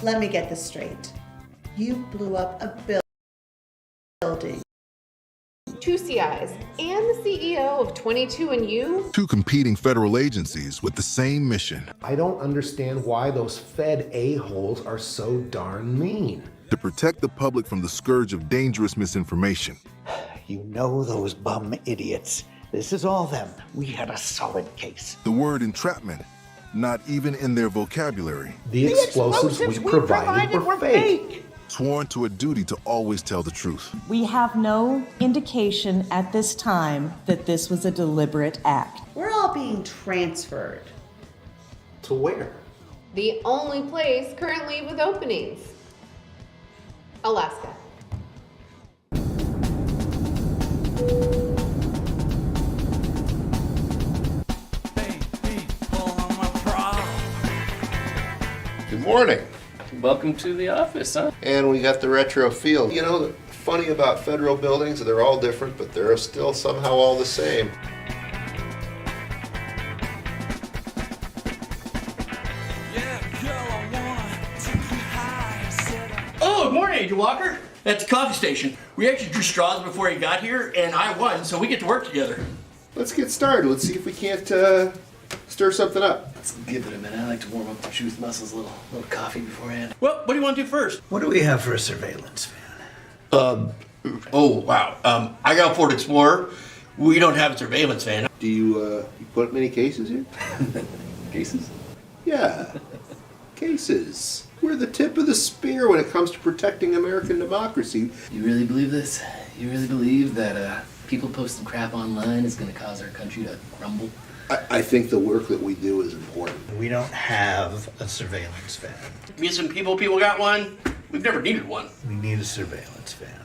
Let me get this straight. You blew up a building. 2 CIs and the CEO of 22andU. Two competing federal agencies with the same mission. I don't understand why those Fed a-holes are so darn mean. To protect the public from the scourge of dangerous misinformation. You know those bum idiots. This is all them. We had a solid case. The word entrapment, not even in their vocabulary. The explosives we provided were fake. Sworn to a duty to always tell the truth. We have no indication at this time that this was a deliberate act. We're all being transferred. To where? The only place currently with openings. Alaska. Good morning. Welcome to the office, huh? And we got the retro feel. You know, the funny about federal buildings, they're all different, but they're still somehow all the same. Oh, good morning, Agent Walker. At the coffee station. We actually drew straws before he got here, and I won, so we get to work together. Let's get started. Let's see if we can't stir something up. Let's give it a minute. I like to warm up the truth muscles a little coffee beforehand. Well, what do you want to do first? What do we have for a surveillance van? Oh, wow. I got a Ford Explorer. We don't have a surveillance van. Do you put up many cases here? Cases? Yeah, cases. We're the tip of the spear when it comes to protecting American democracy. You really believe this? You really believe that people posting crap online is going to cause our country to crumble? I think the work that we do is important. We don't have a surveillance van. Missing people got one. We've never needed one. We need a surveillance van.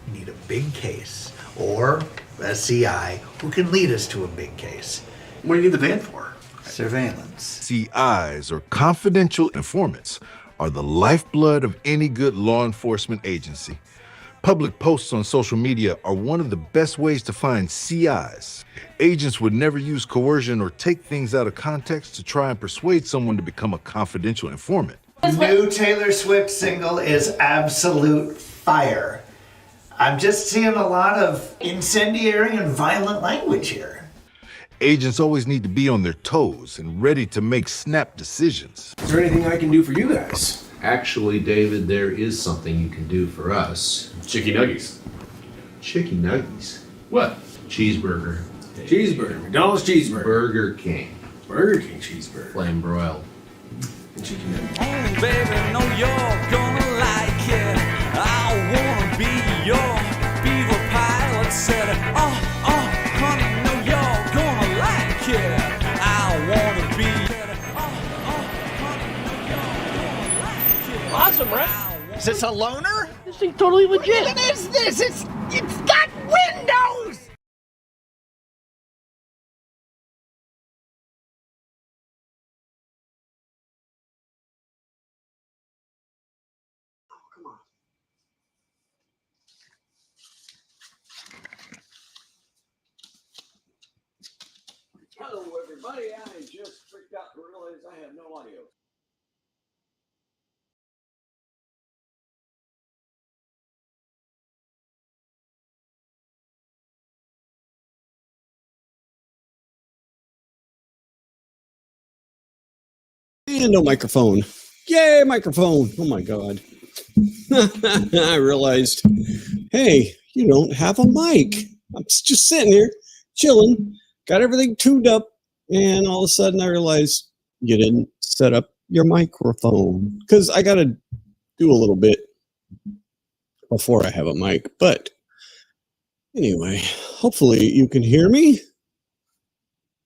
We need a big case or a CI who can lead us to a big case. What do you need the van for? Surveillance. CIs, or confidential informants, are the lifeblood of any good law enforcement agency. Public posts on social media are one of the best ways to find CIs. Agents would never use coercion or take things out of context to try and persuade someone to become a confidential informant. The new Taylor Swift single is absolute fire. I'm just seeing a lot of incendiary and violent language here. Agents always need to be on their toes and ready to make snap decisions. Is there anything I can do for you guys? Actually, David, there is something you can do for us. Chicky nuggies. Chicky nuggies. What? Cheeseburger. Cheeseburger. McDonald's cheeseburger. Burger King. Burger King cheeseburger. Flame broiled. And chicky nuggets. Oh, baby, know you're gonna like it. I wanna be your beaver pilot. Said, honey, know you're gonna like it. I wanna be. Awesome, right? Is this a loner? This thing's totally legit. What is this? It's got windows! Hello, everybody. I just freaked out to realize I have no audio. And no microphone. Yay, microphone. Oh my God. I realized, hey, you don't have a mic. I'm just sitting here, chilling, got everything tuned up, and all of a sudden I realized you didn't set up your microphone. Because I got to do a little bit before I have a mic. But anyway, hopefully you can hear me.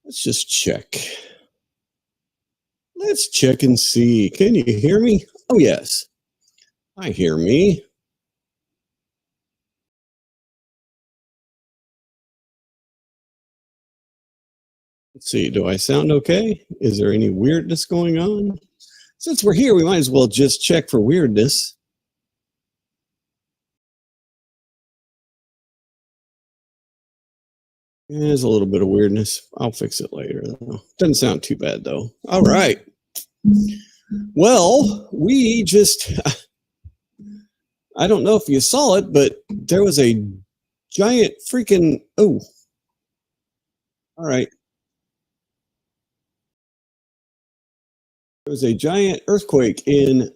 Let's just check. Let's check and see. Can you hear me? Oh, yes. I hear me. Let's see. Do I sound okay? Is there any weirdness going on? Since we're here, we might as well just check for weirdness. There's a little bit of weirdness. I'll fix it later, though. Doesn't sound too bad, though. All right. Well, we just, I don't know if you saw it, but there was a giant freaking, oh, all right. There was a giant earthquake in,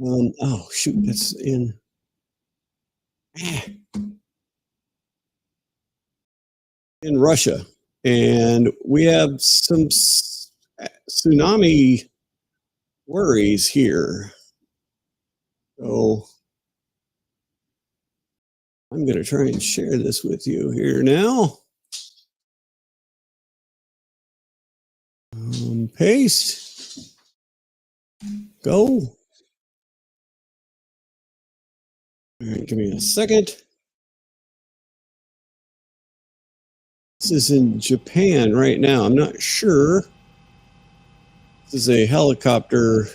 oh, shoot, that's in, in Russia. And we have some tsunami worries here. So I'm going to try and share this with you here now. Paste. Go. All right, give me a second. This is in Japan right now. I'm not sure. This is a helicopter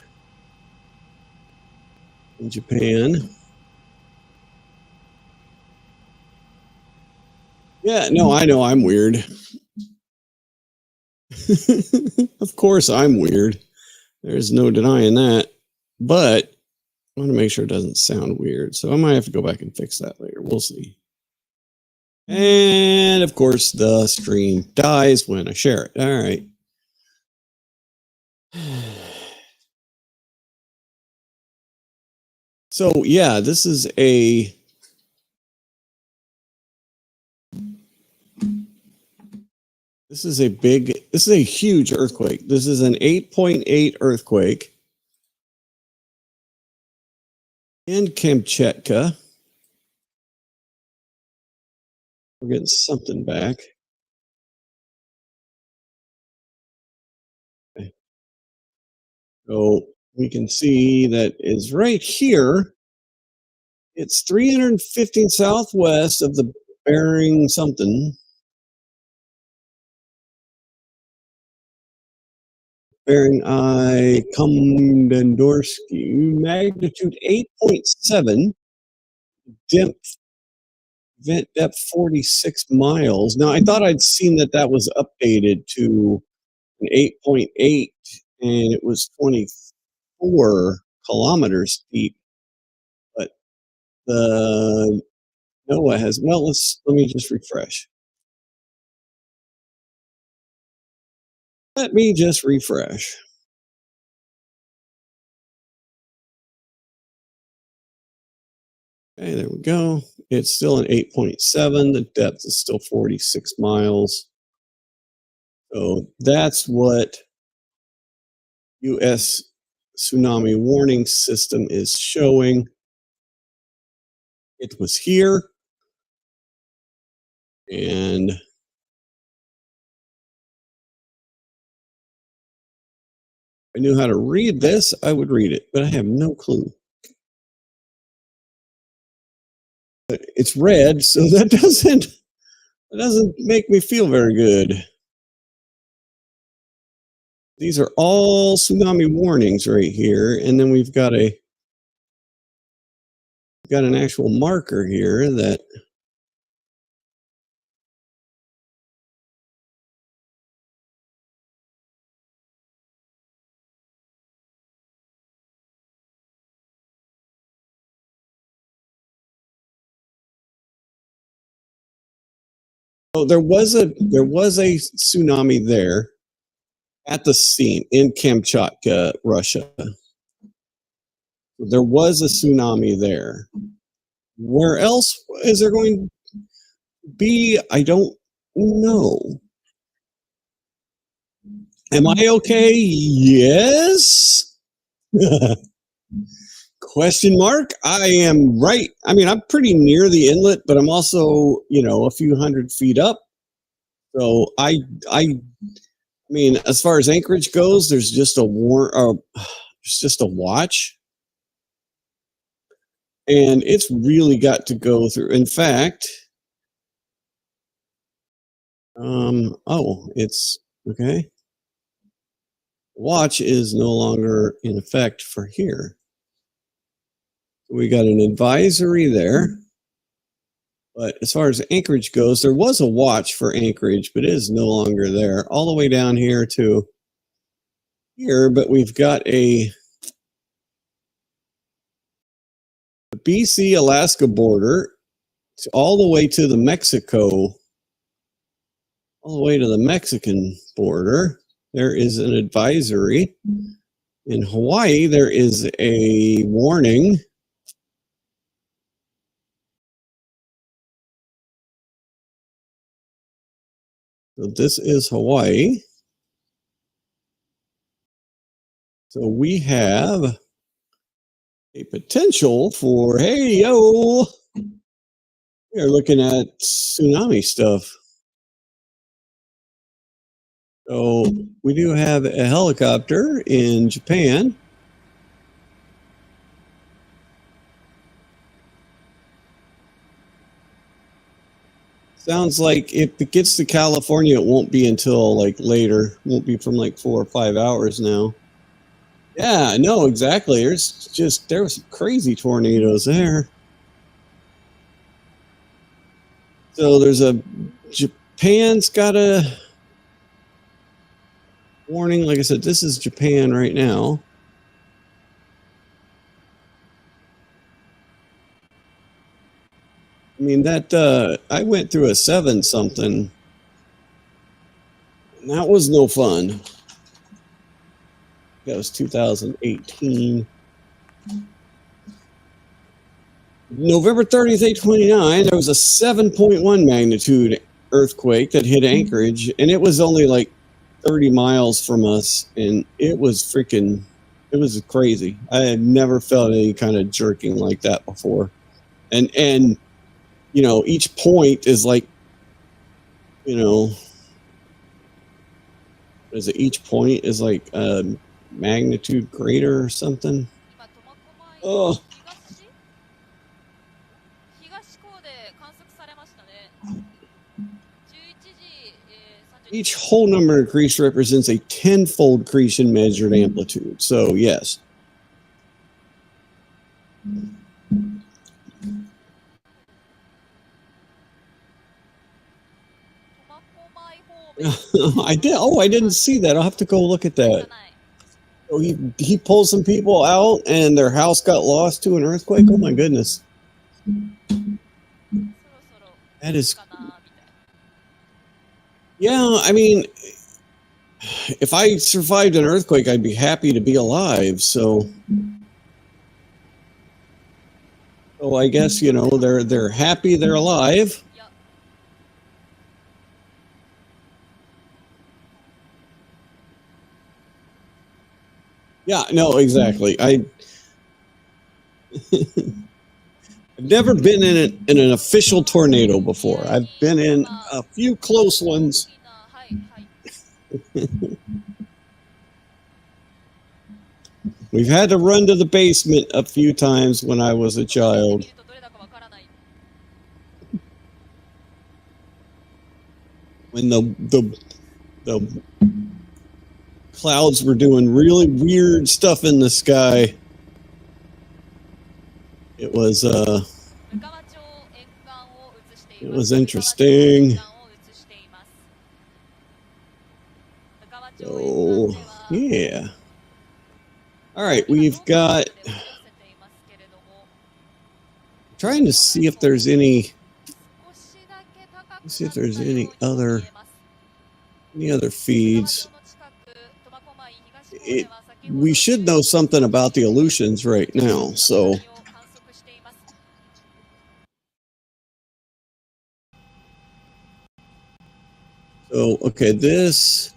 in Japan. Yeah, no, I know I'm weird. Of course I'm weird. There's no denying that. But I want to make sure it doesn't sound weird. So I might have to go back and fix that later. We'll see. And of course, the stream dies when I share it. All right. So yeah, this is a huge earthquake. This is an 8.8 earthquake in Kamchatka. We're getting something back. Okay. So we can see that is right here. It's 315 southwest of the Bering something. Bering I Komendorski, magnitude 8.7, vent depth 46 miles. Now, I thought I'd seen that was updated to an 8.8, and it was 24 kilometers deep. But the NOAA has, well, let me just refresh. Let me just refresh. Okay, there we go. It's still an 8.7. The depth is still 46 miles. So that's what U.S. tsunami warning system is showing. It was here. And if I knew how to read this, I would read it, but I have no clue. But it's red, so that doesn't make me feel very good. These are all tsunami warnings right here, and then we've got an actual marker here that there was a tsunami there at the scene in Kamchatka, Russia. There was a tsunami there. Where else is there going to be? I don't know. Am I okay? Yes. Question mark. I am right. I mean, I'm pretty near the inlet, but I'm also, a few hundred feet up. So I mean, as far as Anchorage goes, there's just a watch. And it's really got to go through. In fact, it's okay. Watch is no longer in effect for here. We got an advisory there. But as far as Anchorage goes, there was a watch for Anchorage, but it is no longer there. All the way down here to here, but we've got the BC Alaska border all the way to the Mexican border. There is an advisory. In Hawaii, there is a warning. So this is Hawaii. So we have a potential for, hey, yo, we are looking at tsunami stuff. So we do have a helicopter in Japan. Sounds like if it gets to California, it won't be until like later. It won't be from like 4 or 5 hours now. Yeah, no, exactly. There were some crazy tornadoes there. So Japan's got a warning. Like I said, this is Japan right now. I mean, I went through a 7-something. And that was no fun. That was 2018. November 30th, 829, there was a 7.1 magnitude earthquake that hit Anchorage, and it was only like 30 miles from us, and it was crazy. I had never felt any kind of jerking like that before. And you know, each point is like, you know, each point is like a magnitude greater or something. Oh. Each whole number increase represents a 10-fold increase in measured amplitude. So, yes. I did. Oh, I didn't see that. I'll have to go look at that. Oh, he pulled some people out, and their house got lost to an earthquake. Oh my goodness. That is. Yeah, I mean, if I survived an earthquake, I'd be happy to be alive. So I guess, you know, they're happy they're alive. Yeah, no, exactly. I've never been in an official tornado before. I've been in a few close ones. We've had to run to the basement a few times when I was a child. When the clouds were doing really weird stuff in the sky. It was interesting. So, yeah. All right, we've got. Trying to see if there's any. Let's see if there's any other feeds. We should know something about the Aleutians right now, so. So, okay, this.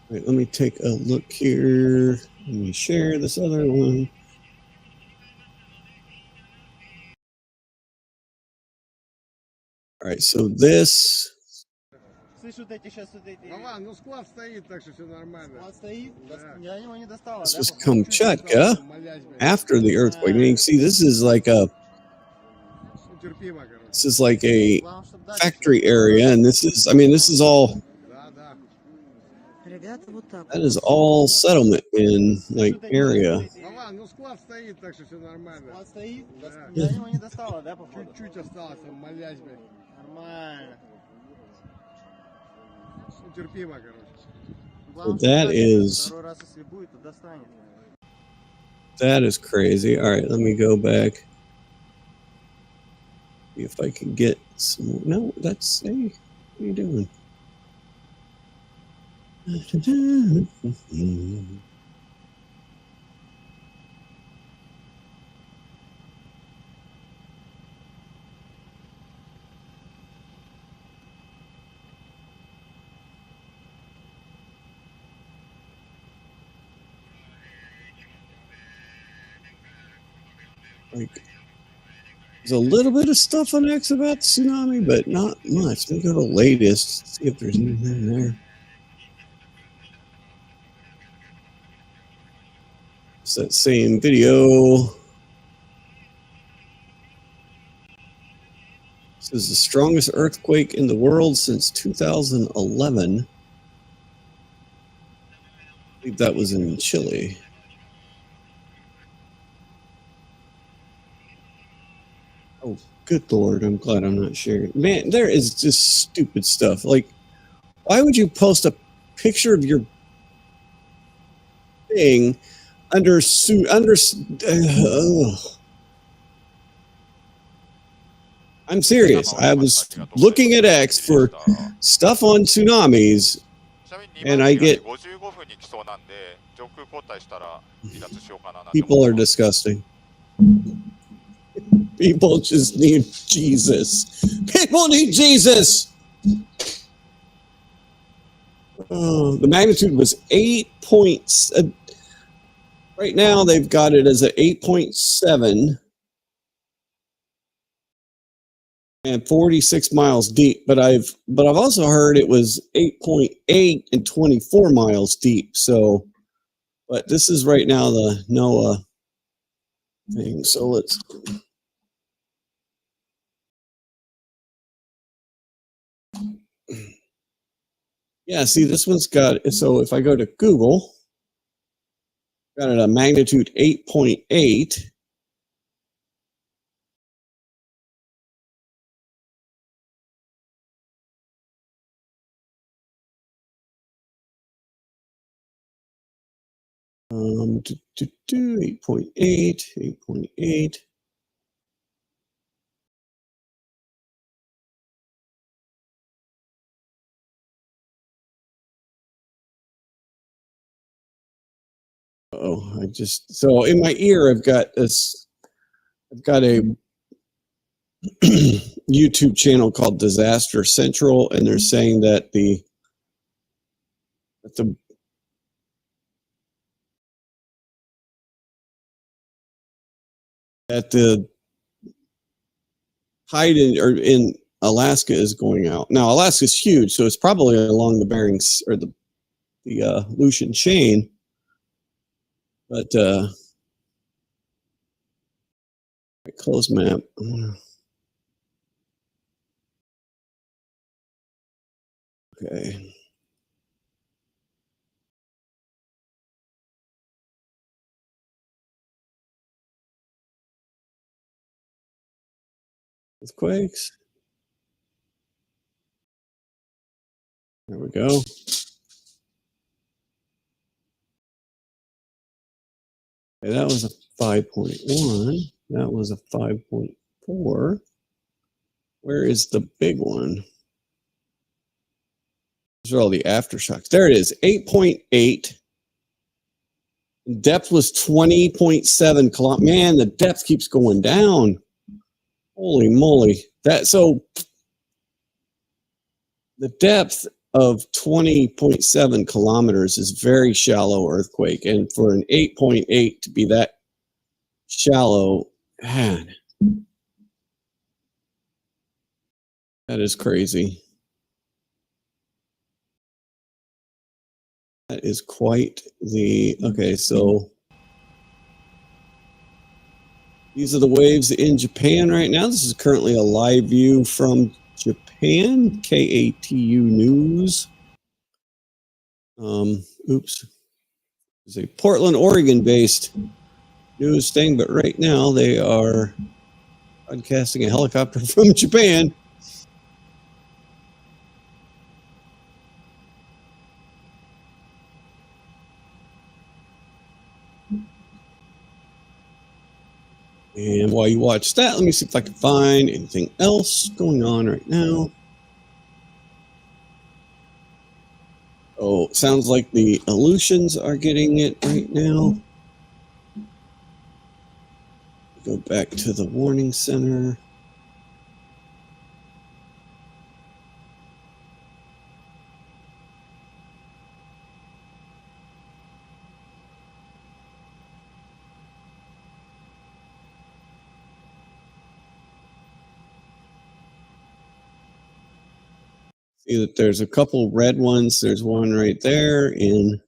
All right, let me take a look here. Let me share this other one. All right, so this. This was Kamchatka after the earthquake. And you can see this is like a factory area, and this is all. That is all settlement in like area. So that is crazy. All right, let me go back. See if I can get some more. No, that's hey, what are you doing? Like, there's a little bit of stuff on X about the tsunami, but not much. Let me go to latest, see if there's anything there. It's that same video. This is the strongest earthquake in the world since 2011. I believe that was in Chile. Oh, good Lord, I'm glad I'm not sharing. Man, there is just stupid stuff. Like, why would you post a picture of your thing under I'm serious. I was looking at X for stuff on tsunamis, and I get people are disgusting. People just need Jesus. People need Jesus. Oh, the magnitude was 8 points. Right now, they've got it as a 8.7 and 46 miles deep. But I've also heard it was 8.8 and 24 miles deep. So, but this is right now the NOAA thing. So let's. Yeah, see, this one's got, so if I go to Google, got it a magnitude 8.8. Um, 8.8, 8.8. Oh, so in my ear, I've got a YouTube channel called Disaster Central, and they're saying that the tide in Alaska is going out. Now, Alaska's huge, so it's probably along the Bering or the Aleutian chain. But close map. Okay. Earthquakes. There we go. Okay, that was a 5.1. That was a 5.4. Where is the big one? These are all the aftershocks. There it is, 8.8. Depth was 20.7 kilometers. Man, the depth keeps going down. Holy moly. So the depth of 20.7 kilometers is very shallow earthquake. And for an 8.8 to be that shallow, man, that is crazy. That is quite the, okay, so these are the waves in Japan right now. This is currently a live view from Japan, KATU News. Oops. It's a Portland, Oregon-based news thing, but right now they are broadcasting a helicopter from Japan. And while you watch that, let me see if I can find anything else going on right now. Oh, sounds like the Aleutians are getting it right now. Go back to the warning center. See that there's a couple red ones. There's one right there in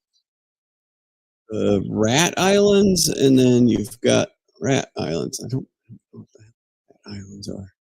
the Rat Islands, and then you've got Rat Islands. I don't know what the Rat Islands are.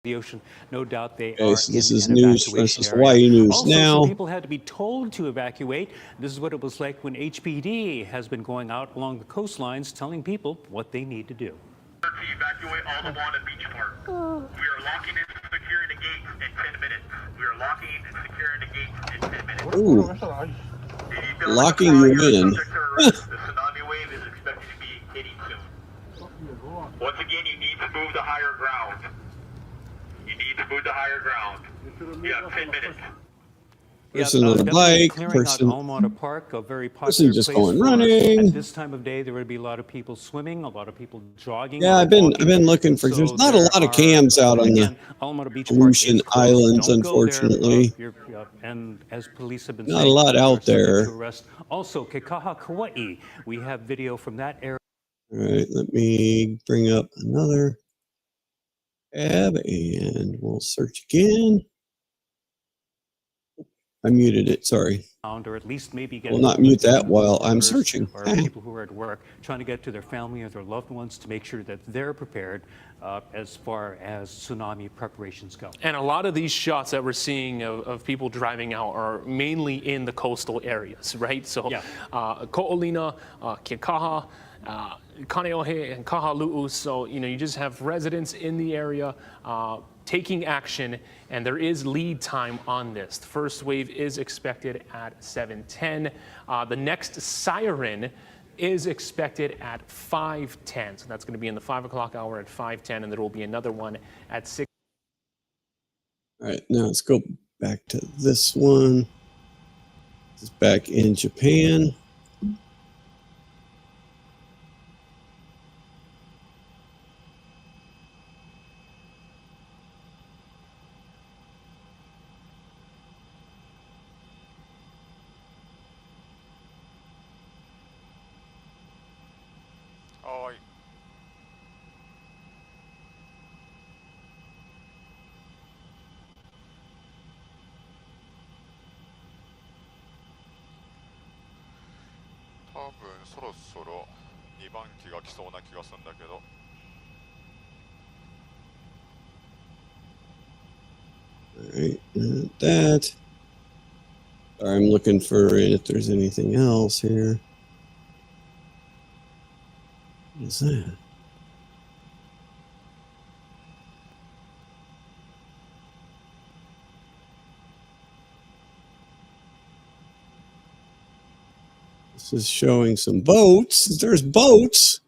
The ocean, no doubt they Okay, are so this in is an news. This evacuation is area. Hawaii news Also, now. some people had to be told to evacuate. This is what it was like when HPD has been going out along the coastlines telling people what they need to do. To evacuate all the Moana Beach Park. We are locking and securing the gates in 10 minutes. We are locking and securing the gates in 10 minutes. Ooh, locking you in. The tsunami wave is expected to be hitting soon. Once again, you need to move to higher ground. You need to move to higher ground. You have 10 minutes. Person on a bike, person, Park, a very person just place going for- running. At this time of day, there would be a lot of people swimming, a lot of people jogging. Yeah, I've been looking for. There's not a lot of cams out on the Aleutian Islands, unfortunately. And as police have been Not saying, a lot you're out subject there. to arrest. Also, Kekaha, Kauai, we have video from that area. All right, let me bring up another tab and we'll search again. I muted it, sorry. Or at least maybe get Will not mute that while I'm searching. Or people who are at work trying to get to their family or their loved ones to make sure that they're prepared as far as tsunami preparations go. And a lot of these shots that we're seeing of people driving out are mainly in the coastal areas, right? So Ko'olina, Kekaha, Kaneohe, and Kahalu'u. So, you just have residents in the area taking action, and there is lead time on this. The first wave is expected at 7:10. The next siren is expected at 5:10. So that's going to be in the 5 o'clock hour at 5:10, and there will be another one at 6. All right, now let's go back to this one. This is back in Japan. All right, that. Sorry, I'm looking for if there's anything else here. What is that? This is showing some boats. There's boats.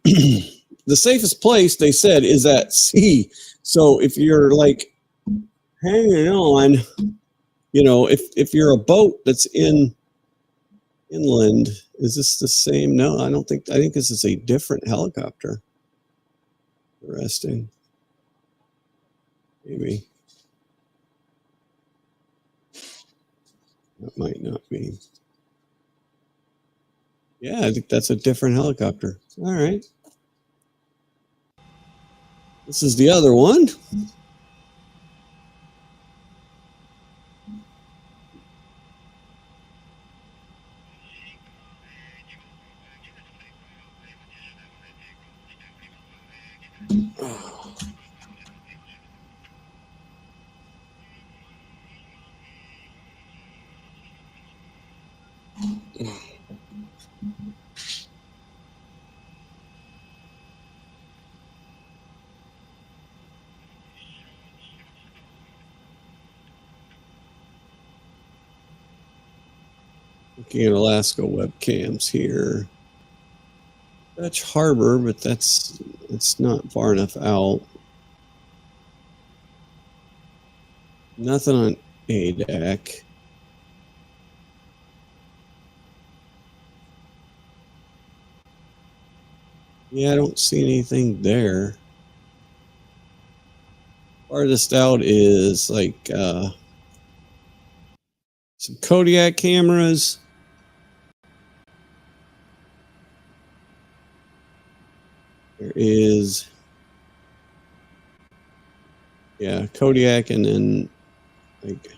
The safest place, they said, is at sea. So if you're like hanging on, if you're a boat that's inland, is this the same? No, I don't think. I think this is a different helicopter. Interesting. Maybe. That might not be. Yeah, I think that's a different helicopter. All right. This is the other one. Looking at Alaska webcams here. Dutch Harbor, but it's not far enough out. Nothing on ADAC. Yeah, I don't see anything there. Farthest out is like some Kodiak cameras. There is, yeah, Kodiak, and then like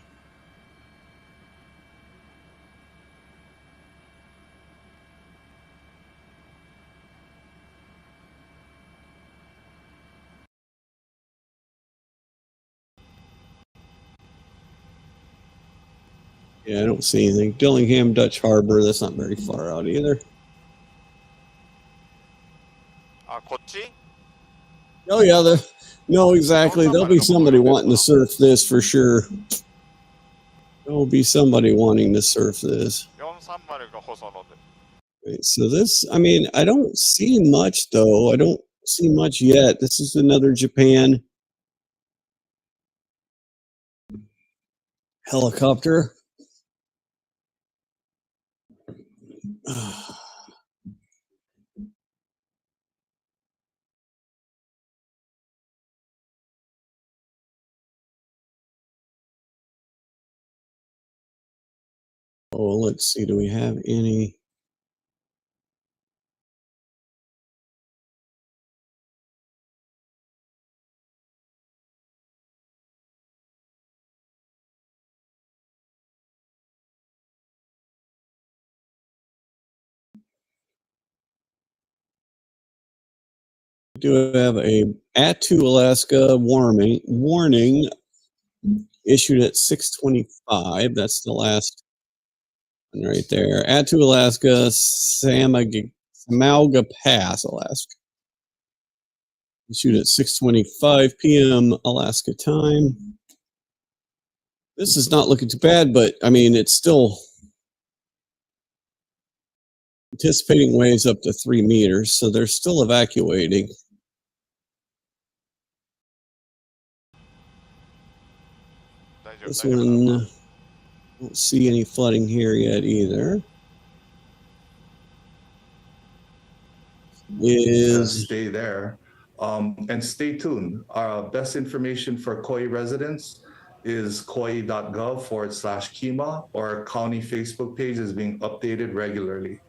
yeah, I don't see anything. Dillingham, Dutch Harbor, that's not very far out either. Oh yeah, no, exactly. There'll be somebody wanting to surf this for sure. There'll be somebody wanting to surf this. Right, so this, I mean, I don't see much though. I don't see much yet. This is another Japan helicopter. Oh, let's see. Do we have any? We do have a Attu, Alaska warning issued at 6:25. That's the last one right there. Attu, Alaska, Samauga Pass, Alaska. Issued at 6:25 p.m. Alaska time. This is not looking too bad, but I mean, it's still anticipating waves up to 3 meters, so they're still evacuating. This one, don't see any flooding here yet either. Stay there and stay tuned. Our best information for Kauai residents is kauai.gov/Kima, or our county Facebook page is being updated regularly.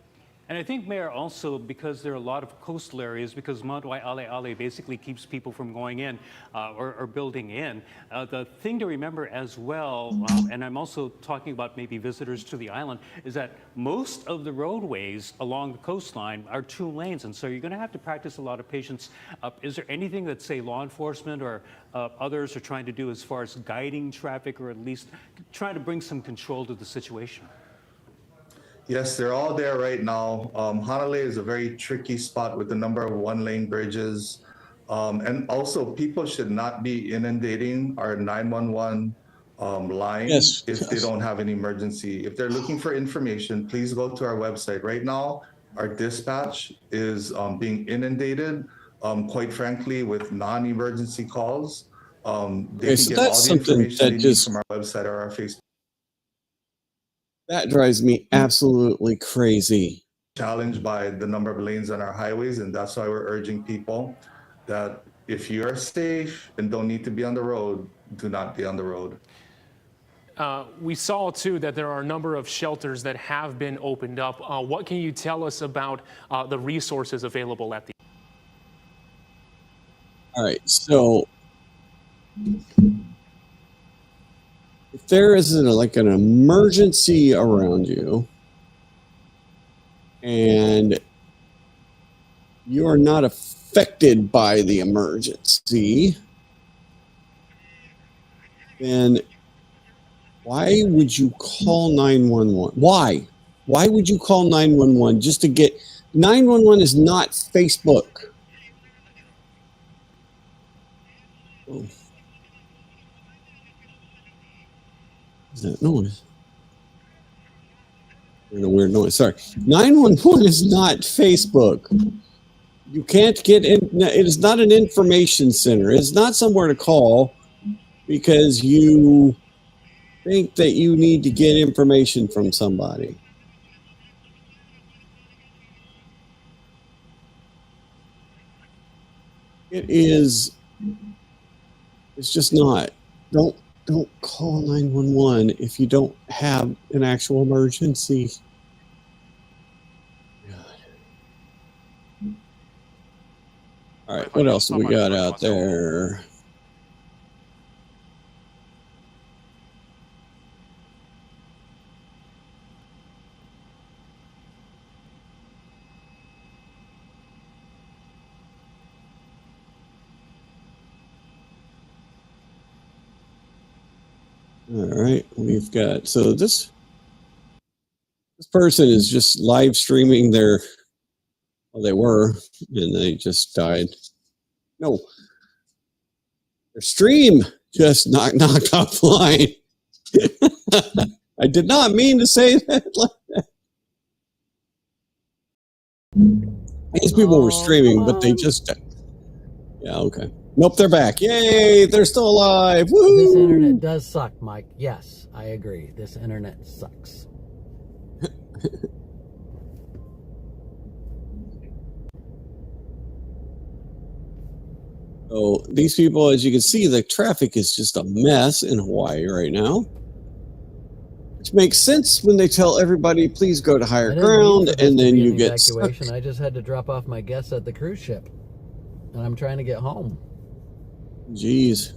And I think, Mayor, also because there are a lot of coastal areas, because Mount Waialeale basically keeps people from going in or building in. The thing to remember as well, and I'm also talking about maybe visitors to the island, is that most of the roadways along the coastline are 2 lanes, and so you're going to have to practice a lot of patience. Is there anything that, say, law enforcement or others are trying to do as far as guiding traffic, or at least trying to bring some control to the situation? Yes, they're all there right now. Hanalei is a very tricky spot with the number of 1-lane bridges. And also, people should not be inundating our 911 line if they don't have an emergency. If they're looking for information, please go to our website. Right now, our dispatch is being inundated, quite frankly, with non-emergency calls. They can get all the information they need from our website or our Facebook. That drives me absolutely crazy. Challenged by the number of lanes on our highways, and that's why we're urging people that if you are safe and don't need to be on the road, do not be on the road. We saw too that there are a number of shelters that have been opened up. What can you tell us about the resources available at the? All right, so if there is like an emergency around you and you are not affected by the emergency, then why would you call 911? Why? Why would you call 911 just to get 911 is not Facebook. Oh. Is that noise? In a weird noise. Sorry. 911 is not Facebook. You can't get in. It is not an information center. It's not somewhere to call because you think that you need to get information from somebody. It is. It's just not. Don't call 911 if you don't have an actual emergency. All right, what else we got out there? All right, we've got, so this person is just live streaming their, well, they were, and they just died. No, their stream just knocked offline. I did not mean to say that like that. These people were streaming, but they just, yeah, okay. Nope, they're back. Yay, they're still alive. Woo! This internet does suck, Mike. Yes, I agree. This internet sucks. So these people, as you can see, the traffic is just a mess in Hawaii right now. Which makes sense when they tell everybody, please go to higher ground, and then you get evacuation. stuck. I just had to drop off my guests at the cruise ship, and I'm trying to get home. Jeez.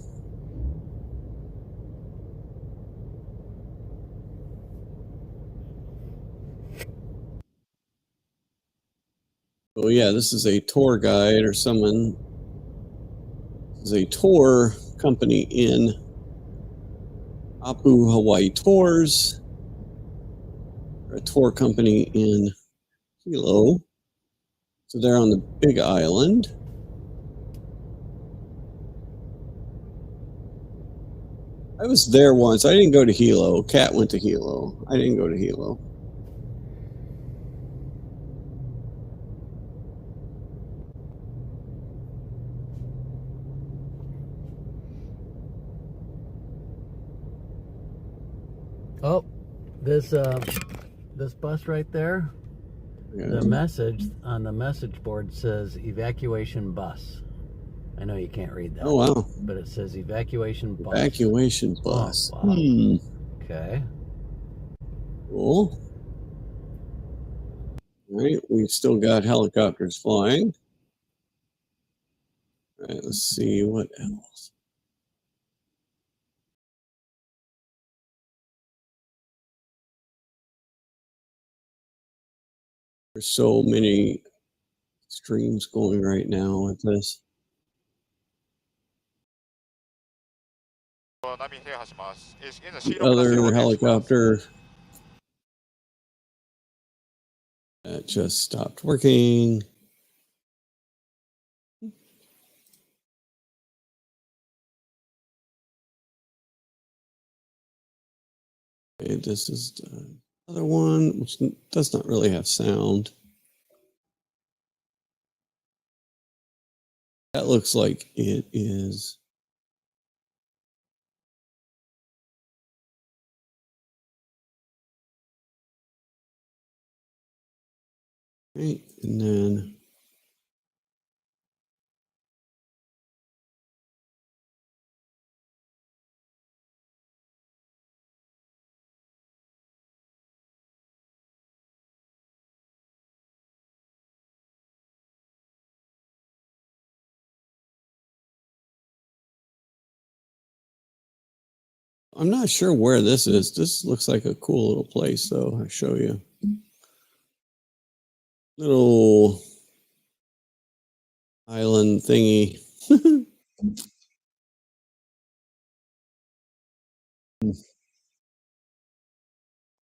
Oh yeah, this is a tour guide or someone. This is a tour company in Apu, Hawaii Tours. Or a tour company in Hilo. So they're on the Big Island. I was there once. I didn't go to Hilo. Kat went to Hilo. I didn't go to Hilo. Oh, this bus right there. Yeah. The message on the message board says evacuation bus. I know you can't read that. Oh wow! But it says evacuation bus. Evacuation bus. Oh, wow. Okay. Cool. All right, we've still got helicopters flying. All right, let's see what else. There's so many streams going right now with this. The other helicopter that just stopped working. Okay, this is the other one, which does not really have sound. That looks like it is. Right, and then I'm not sure where this is. This looks like a cool little place, though. I'll show you. Little island thingy.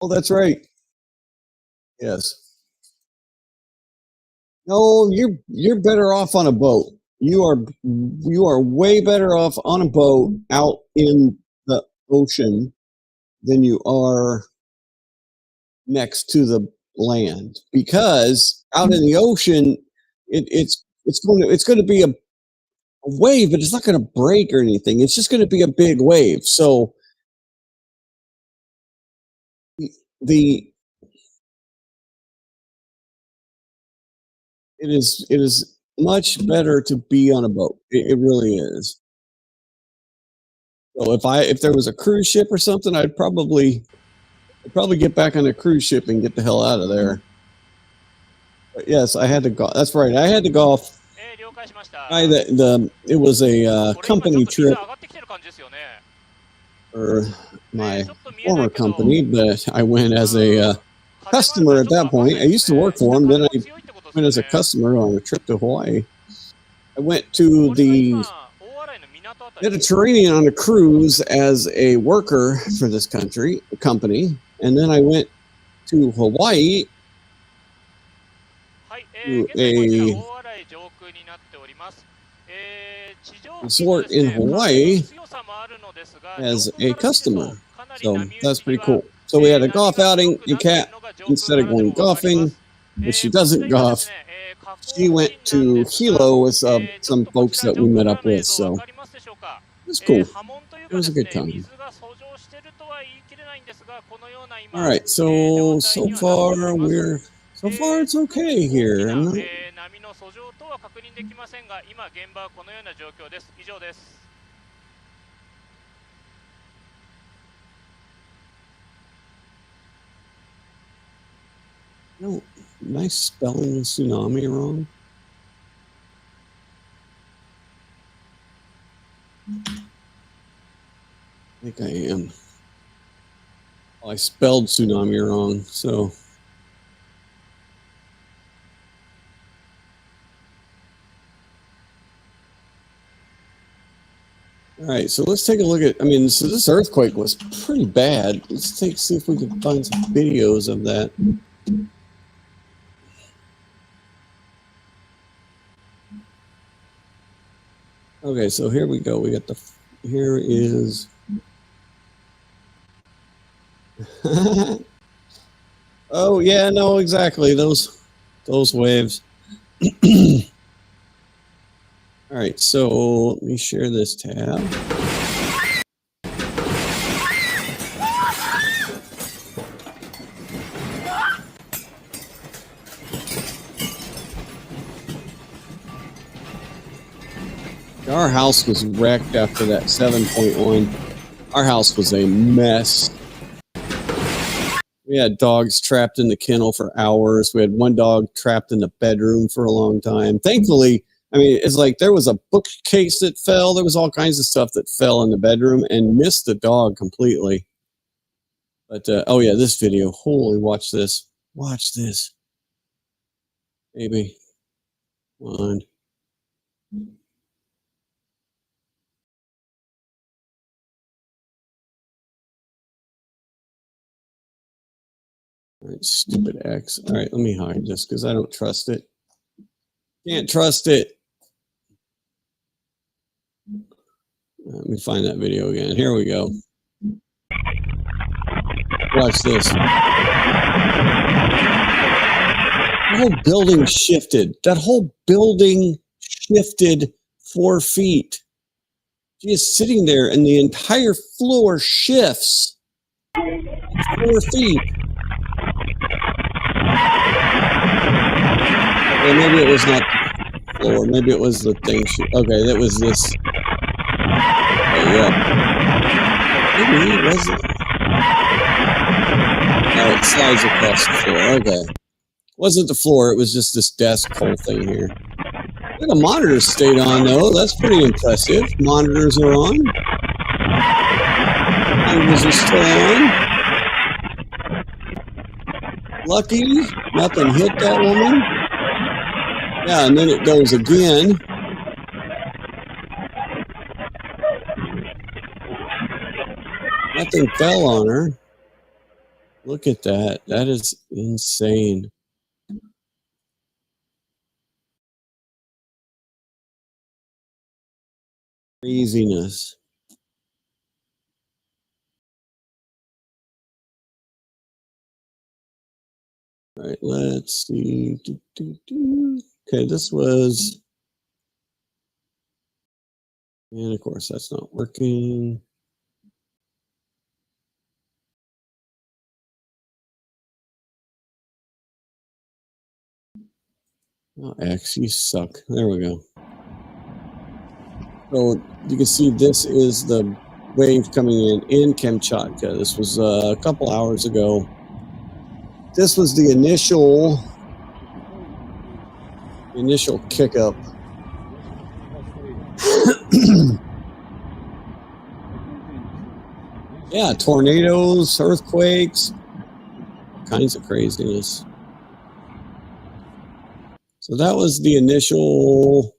Oh, that's right. Yes. No, you're better off on a boat. You are way better off on a boat out in the ocean than you are next to the land, because out in the ocean, it's going to be a wave, but it's not going to break or anything. It's just going to be a big wave. So the it is much better to be on a boat. It really is. So if there was a cruise ship or something, I'd probably get back on a cruise ship and get the hell out of there. But yes, I had to golf. That's right. I had to golf. It was a company trip for my former company, but I went as a customer at that point. I used to work for them, then I went as a customer on a trip to Hawaii. I went to the Mediterranean on a cruise as a worker for this company, and then I went to Hawaii to a resort in Hawaii as a customer. So that's pretty cool. So we had a golf outing, and Kat, instead of going golfing, if she doesn't golf, she went to Hilo with some folks that we met up with. So it was cool. It was a good time. All right, so far it's okay here. No, nice spelling tsunami wrong. I think I am. Well, I spelled tsunami wrong, so. All right, so let's take a look at, so this earthquake was pretty bad. Let's see if we can find some videos of that. Okay, so here we go. We got here is. Oh yeah, no, exactly. Those waves. All right, so let me share this tab. Our house was wrecked after that 7.1. Our house was a mess. We had dogs trapped in the kennel for hours. We had one dog trapped in the bedroom for a long time. Thankfully, it's like there was a bookcase that fell. There was all kinds of stuff that fell in the bedroom and missed the dog completely. But, oh yeah, this video. Holy, watch this. Watch this. Baby. Come on. All right, stupid X. All right, let me hide this because I don't trust it. Can't trust it. Let me find that video again. Here we go. Watch this. The whole building shifted. That whole building shifted 4 feet. She is sitting there and the entire floor shifts 4 feet. Well, maybe it was not the floor. Maybe it was the thing. Okay, that was this. Oh, yeah. Maybe it wasn't. Oh, it slides across the floor. Okay. Wasn't the floor. It was just this desk whole thing here. The monitors stayed on, though. That's pretty impressive. Monitors are on. Monitors are still on. Lucky. Nothing hit that woman. Yeah, and then it goes again. Nothing fell on her. Look at that. That is insane. Craziness. All right, let's see. Okay, this was, and of course that's not working. Oh, X, you suck. There we go. So you can see this is the wave coming in Kamchatka. This was a couple hours ago. This was the initial kick up. Yeah, tornadoes, earthquakes, all kinds of craziness. So that was the initial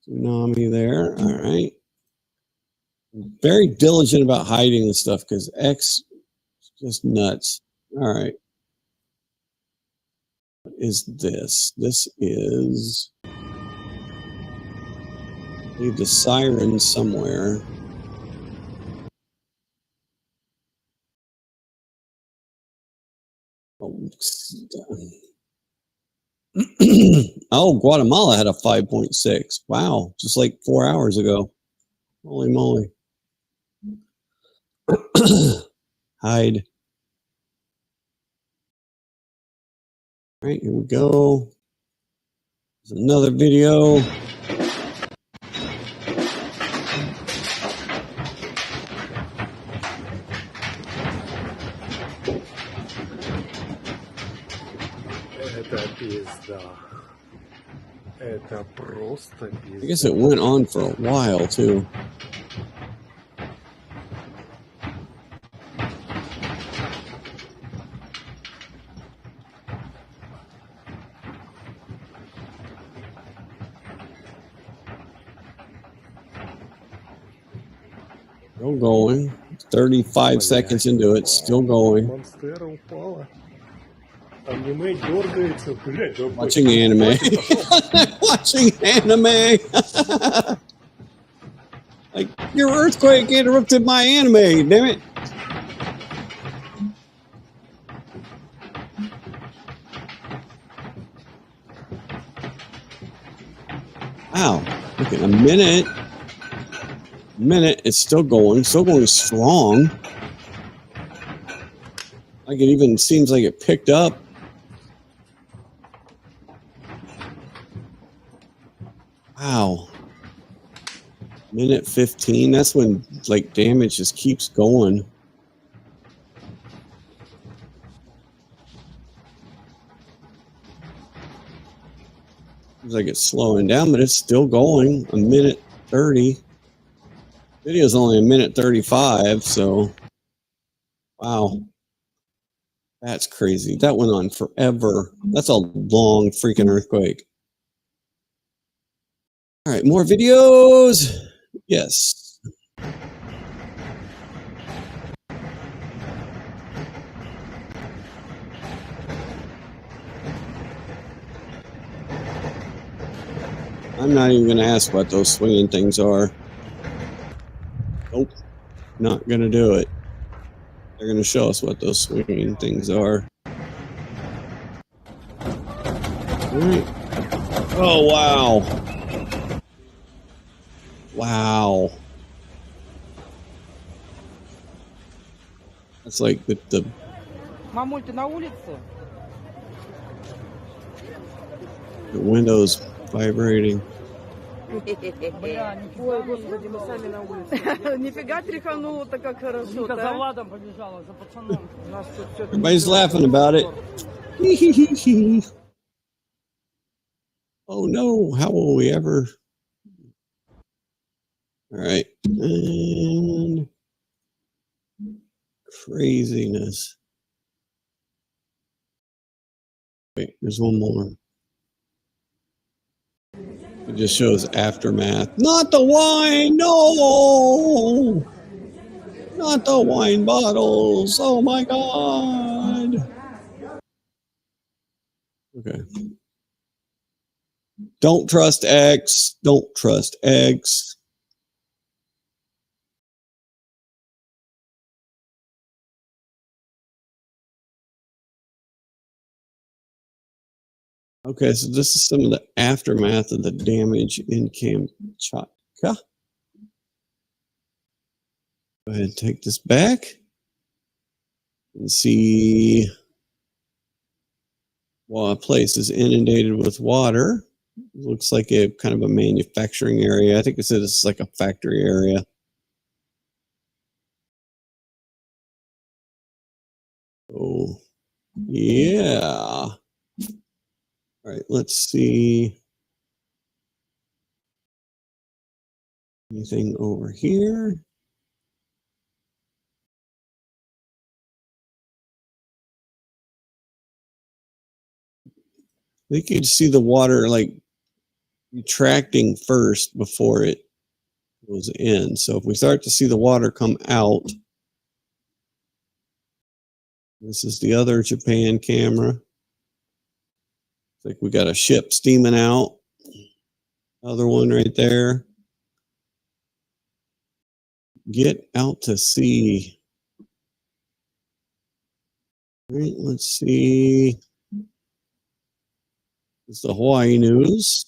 tsunami there. All right. Very diligent about hiding this stuff because X is just nuts. All right. What is this? This is, I believe, the siren somewhere. Oh, Guatemala had a 5.6. Wow, just like 4 hours ago. Holy moly. Hide. All right, here we go. There's another video. I guess it went on for a while too. Still going. 35 seconds into it, still going. Watching anime. Watching anime. Like, your earthquake interrupted my anime, damn it. Wow. Look at a minute. It's still going strong. Like, it even seems like it picked up. Wow. Minute 15. That's when, like, damage just keeps going. Seems like it's slowing down, but it's still going. A minute 30. Video's only a minute 35, so wow. That's crazy. That went on forever. That's a long freaking earthquake. All right, more videos. Yes. I'm not even going to ask what those swinging things are. Nope. Not going to do it. They're going to show us what those swinging things are. All right. Oh, wow. Wow. That's like the Мамуль, ты на улице? windows vibrating. Бля, ой, господи, мы сами на улице. Нифига тряхануло-то как хорошо. Ника за Владом побежала, за пацаном. У нас тут все. Everybody's laughing about it. Oh no, how will we ever? All right. And craziness. Wait, there's one more. It just shows aftermath. Not the wine, no! Not the wine bottles. Oh my God. Okay. Don't trust X. Don't trust X. Okay, so this is some of the aftermath of the damage in Kamchatka. Go ahead and take this back and see. Well, a place is inundated with water. Looks like a kind of a manufacturing area. I think it says it's like a factory area. Oh, yeah. All right, let's see. Anything over here? I think you'd see the water like retracting first before it goes in. So if we start to see the water come out, this is the other Japan camera. It's like we got a ship steaming out. Other one right there. Get out to sea. All right, let's see. It's the Hawaii news.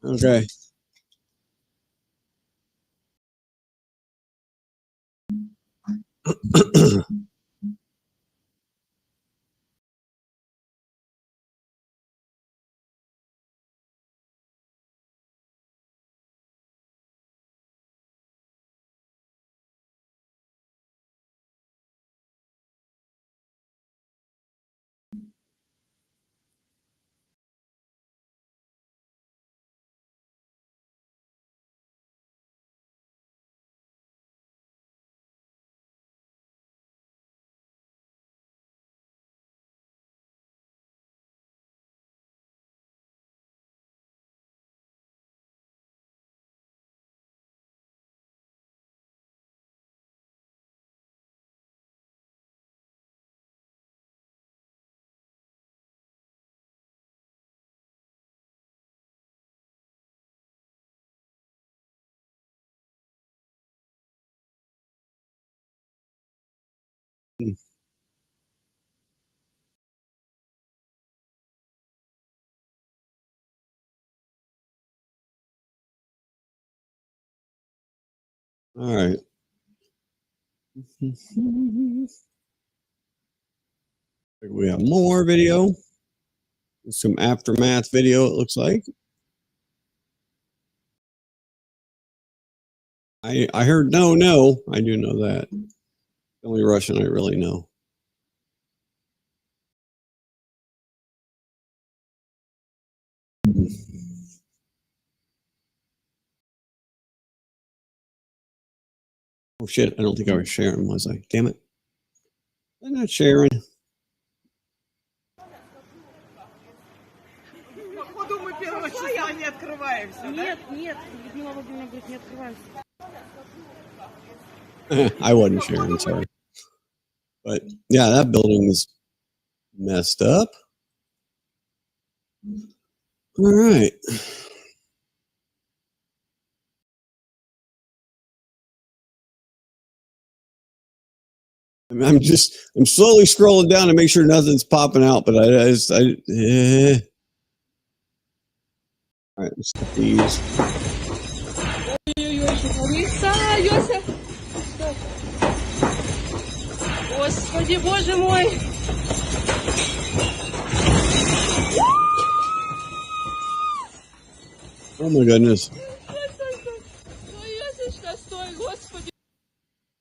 Okay. All right. We have more video. Some aftermath video, it looks like. I heard no. I do know that. The only Russian I really know. Oh shit, I don't think I was sharing, was I? Damn it. I'm not sharing. Походу мы первого числа не открываемся, Нет, Людмила Владимировна говорит, не открываемся. I wasn't sharing, sorry. But yeah, that building is messed up. All right. I'm slowly scrolling down to make sure nothing's popping out, but All right, let's get these. Господи, боже мой! Oh my goodness.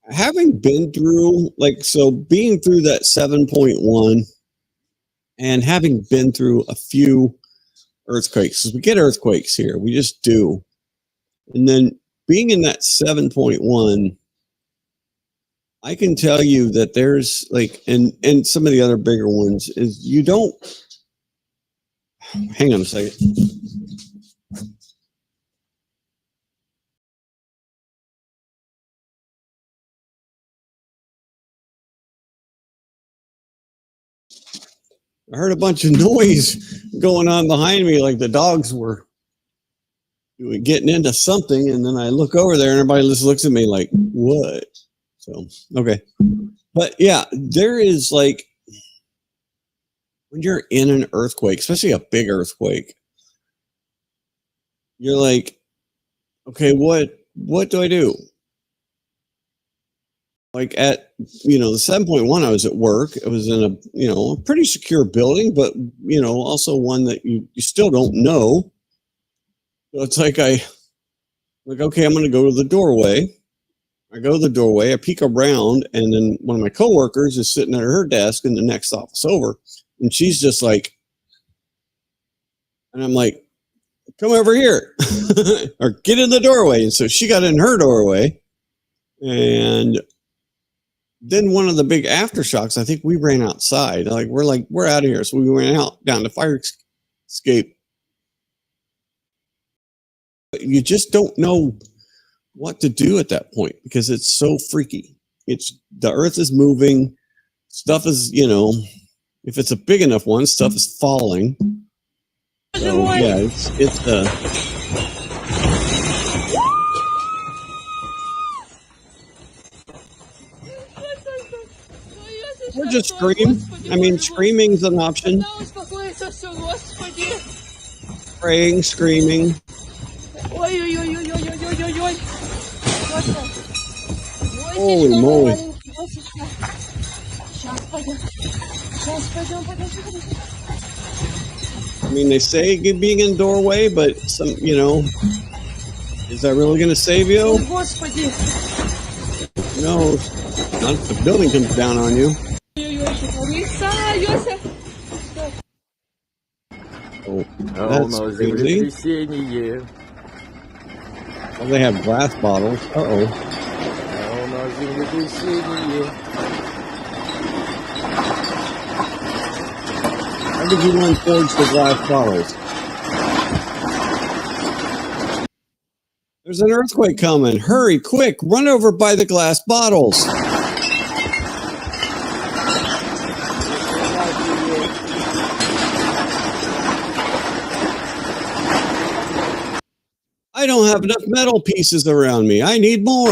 Having been through, being through that 7.1 and having been through a few earthquakes, because we get earthquakes here, we just do. And then being in that 7.1, I can tell you that there's and some of the other bigger ones is you don't, hang on a second. I heard a bunch of noise going on behind me, like the dogs were getting into something. And then I look over there and everybody just looks at me like, what? So, okay. But yeah, there is like, when you're in an earthquake, especially a big earthquake, you're like, okay, what do I do? Like at, the 7.1, I was at work. It was in a, a pretty secure building, but, also one that you still don't know. So it's like, okay, I'm going to go to the doorway. I go to the doorway, I peek around, and then one of my coworkers is sitting at her desk in the next office over. And she's just like, and I'm like, come over here or get in the doorway. And so she got in her doorway. And then one of the big aftershocks, I think we ran outside. We're out of here. So we went out down the fire escape. But you just don't know what to do at that point because it's so freaky. The earth is moving. Stuff is, if it's a big enough one, stuff is falling. So yeah, it's or just scream. I mean, screaming's an option. Praying, screaming. Holy moly. I mean, they say being in doorway, but some, is that really going to save you? No, not if the building comes down on you. Oh, that's crazy. Oh, they have glass bottles. Uh-oh. How did you run towards the glass bottles? There's an earthquake coming. Hurry, quick, run over by the glass bottles. I don't have enough metal pieces around me. I need more.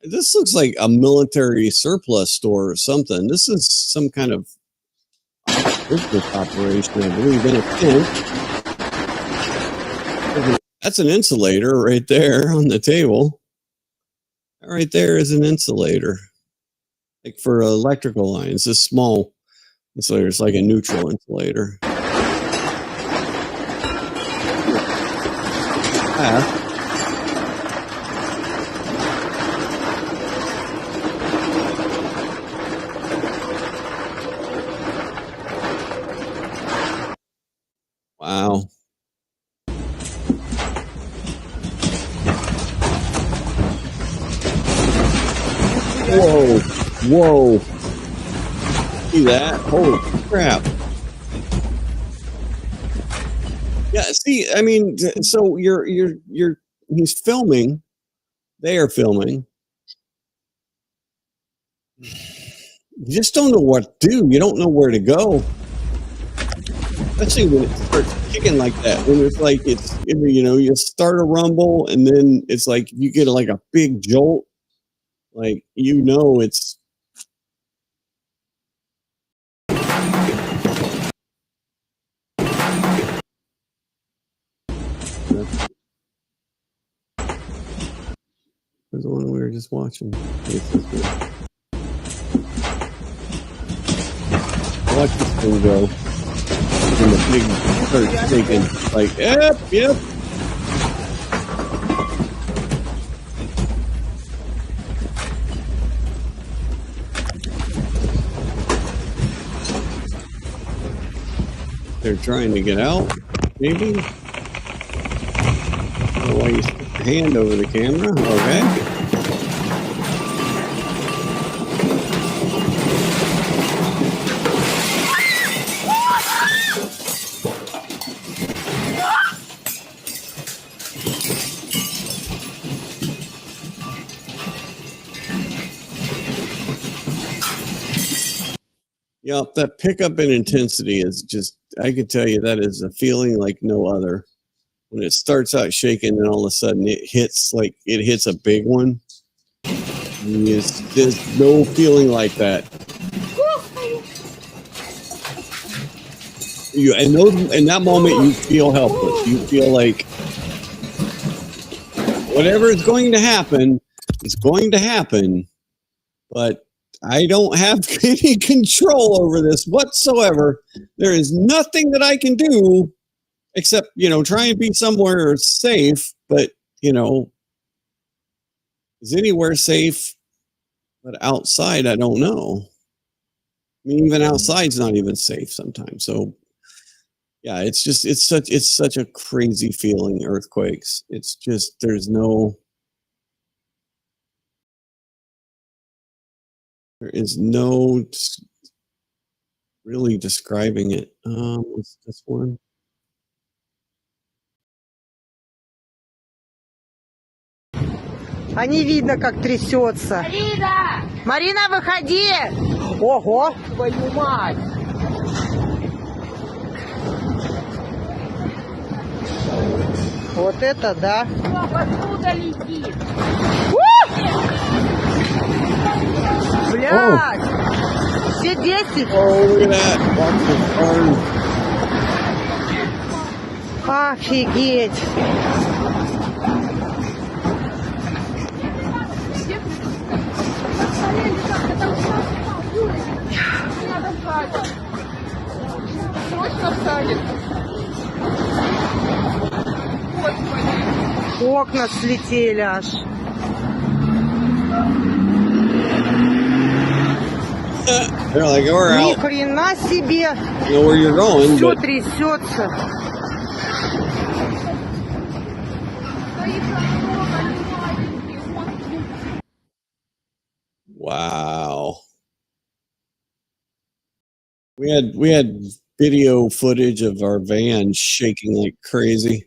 This looks like a military surplus store or something. This is some kind of business operation, I believe, in a tent. That's an insulator right there on the table. That right there is an insulator. Like for electrical lines, this small insulator is like a neutral insulator. Wow. Whoa, whoa. See that? Holy crap. Yeah, see, I mean, so he's filming. They are filming. You just don't know what to do. You don't know where to go. Especially when it starts kicking like that. When it's like, you start a rumble and then it's like you get like a big jolt. Like, it's. There's the one we were just watching. Watch this thing go. And the pig starts shaking. Like, yep. They're trying to get out, maybe? I don't know why you stick your hand over the camera. Okay. Yeah, that pickup in intensity is just, I can tell you that is a feeling like no other. When it starts out shaking and all of a sudden it hits a big one. There's no feeling like that. In that moment, you feel helpless. You feel like whatever is going to happen is going to happen, but I don't have any control over this whatsoever. There is nothing that I can do except, try and be somewhere safe. But, is anywhere safe? But outside, I don't know. I mean, even outside's not even safe sometimes. So, yeah, it's such a crazy feeling, earthquakes. It's just, there is no really describing it. What's this one? А не видно, как трясется. Марина! Марина, выходи! Ого! Твою мать! Вот это да! Откуда летит? Блядь! Все 10! Офигеть! Окна слетели аж. They're like, we're out. Ни хрена себе. You know where you're going, Все but трясется. wow. We had video footage of our van shaking like crazy.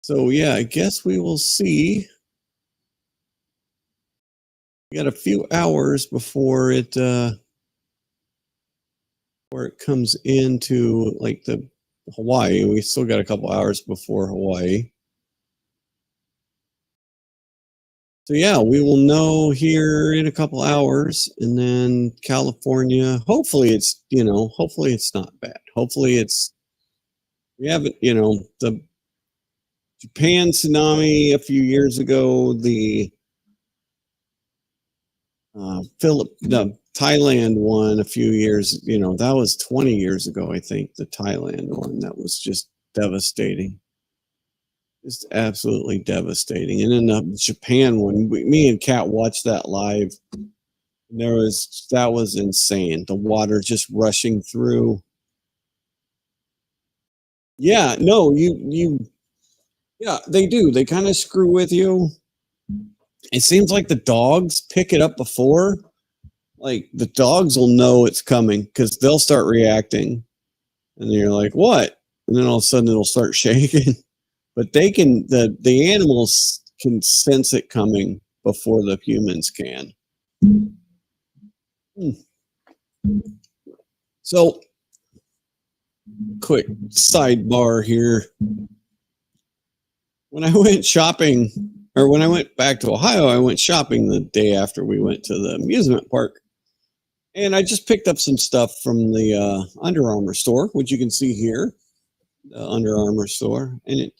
So yeah, I guess we will see. We got a few hours before it comes into like the Hawaii. We still got a couple hours before Hawaii. So yeah, we will know here in a couple hours, and then California. Hopefully it's not bad. Hopefully we haven't, the Japan tsunami a few years ago, the Thailand one a few years, that was 20 years ago, I think, the Thailand one. That was just devastating. Just absolutely devastating. And then the Japan one, me and Kat watched that live. That was insane. The water just rushing through. Yeah, no, yeah, they do. They kind of screw with you. It seems like the dogs pick it up before. Like the dogs will know it's coming because they'll start reacting. And you're like, what? And then all of a sudden it'll start shaking. But the animals can sense it coming before the humans can. So, quick sidebar here. When I went shopping, or when I went back to Ohio, I went shopping the day after we went to the amusement park. And I just picked up some stuff from the Under Armour store, which you can see here, the Under Armour store. And it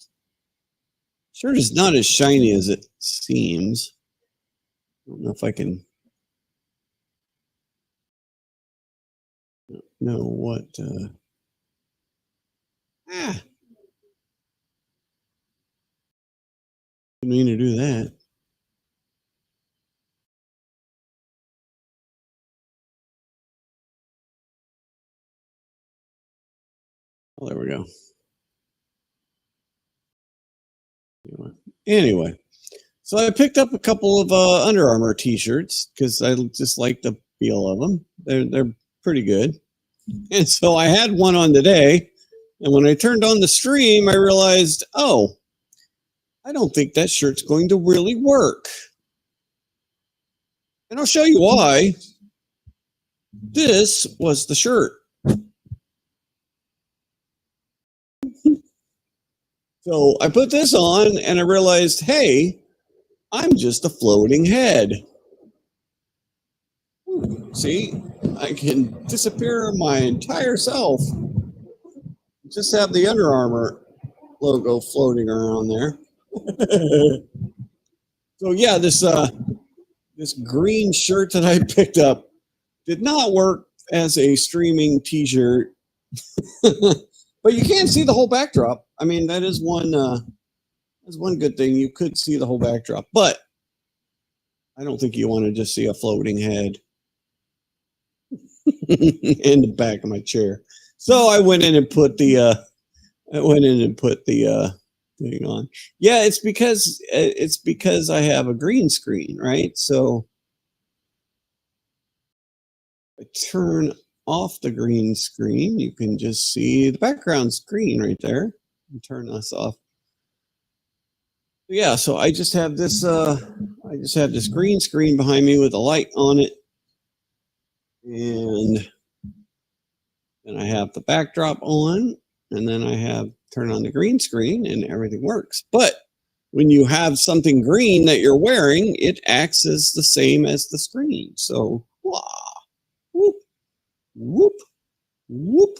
sure is not as shiny as it seems. I don't know if I can know what. Didn't mean to do that. Oh, there we go. Anyway, so I picked up a couple of Under Armour t-shirts because I just like the feel of them. They're pretty good. And so I had one on today, and when I turned on the stream, I realized, oh, I don't think that shirt's going to really work. And I'll show you why. This was the shirt. So I put this on and I realized, hey, I'm just a floating head. See, I can disappear my entire self. Just have the Under Armour logo floating around there. So yeah, this green shirt that I picked up did not work as a streaming t-shirt. But you can see the whole backdrop. I mean, that's one good thing. You could see the whole backdrop, but I don't think you want to just see a floating head in the back of my chair. So I went in and put the thing on. Yeah, it's because I have a green screen, right? So I turn off the green screen. You can just see the background screen right there. And turn this off. Yeah, so I just have this green screen behind me with a light on it. And then I have the backdrop on, and then I have turn on the green screen and everything works. But when you have something green that you're wearing, it acts as the same as the screen. So, whoop, whoop, whoop.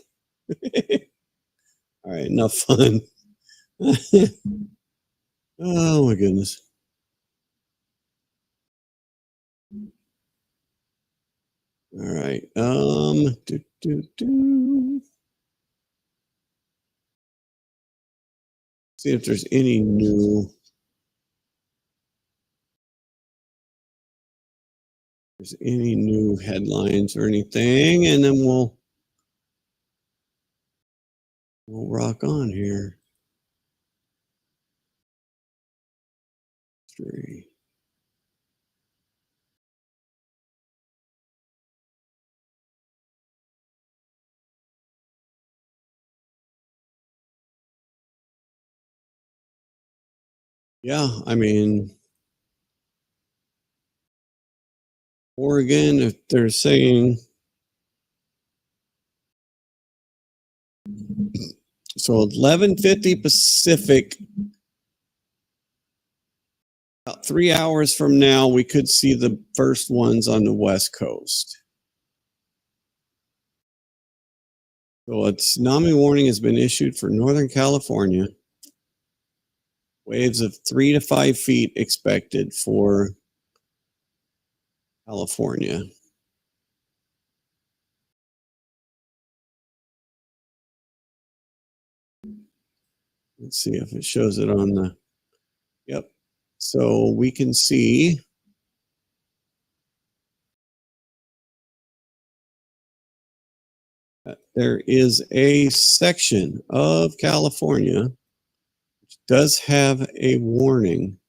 All right, enough fun. Oh my goodness. All right. See if there's any new. There's any new headlines or anything, and then we'll rock on here. 3. Yeah, I mean, Oregon, if they're saying, so 11:50 Pacific, about 3 hours from now, we could see the first ones on the West Coast. So a tsunami warning has been issued for Northern California. Waves of 3 to 5 feet expected for California. Let's see if it shows it on the, yep. So we can see that there is a section of California which does have a warning.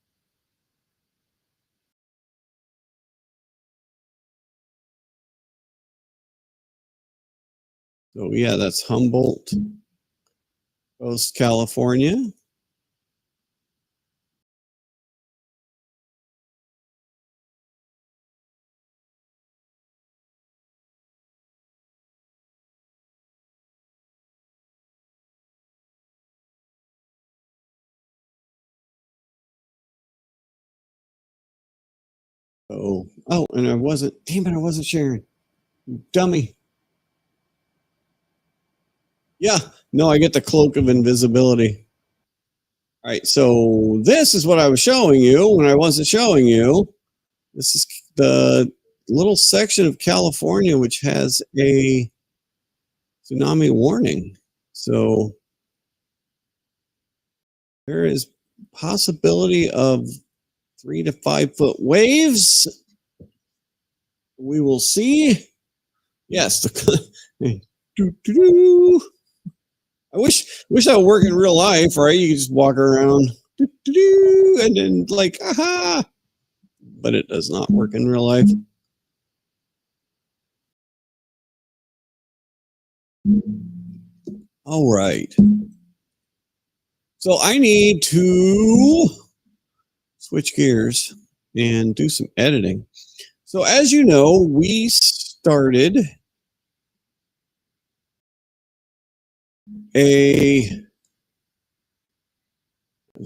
So yeah, that's Humboldt Coast, California. Oh, and I wasn't sharing. Dummy. Yeah, no, I get the cloak of invisibility. All right, so this is what I was showing you when I wasn't showing you. This is the little section of California which has a tsunami warning. So there is possibility of 3 to 5 foot waves. We will see. Yes. I wish that would work in real life, right? You could just walk around and then like, aha. But it does not work in real life. All right. So I need to switch gears and do some editing. So as you know, we started that's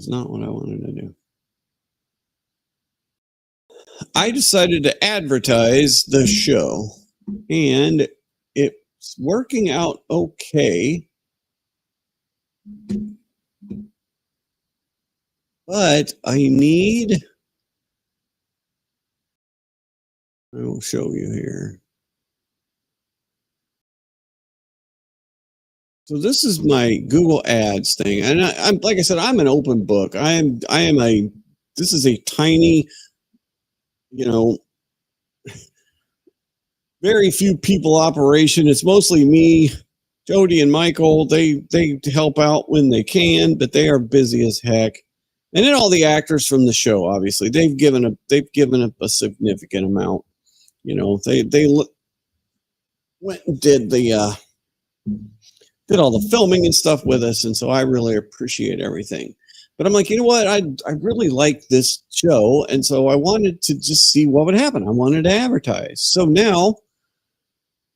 not what I wanted to do. I decided to advertise the show, and it's working out okay. But I will show you here. So this is my Google Ads thing, and I'm like I said, I'm an open book. This is a tiny, very few people operation. It's mostly me, Jody, and Michael. They help out when they can, but they are busy as heck. And then all the actors from the show, obviously, they've given up a significant amount. They went and did all the filming and stuff with us, and so I really appreciate everything. But I'm like, you know what? I really like this show, and so I wanted to just see what would happen. I wanted to advertise. So now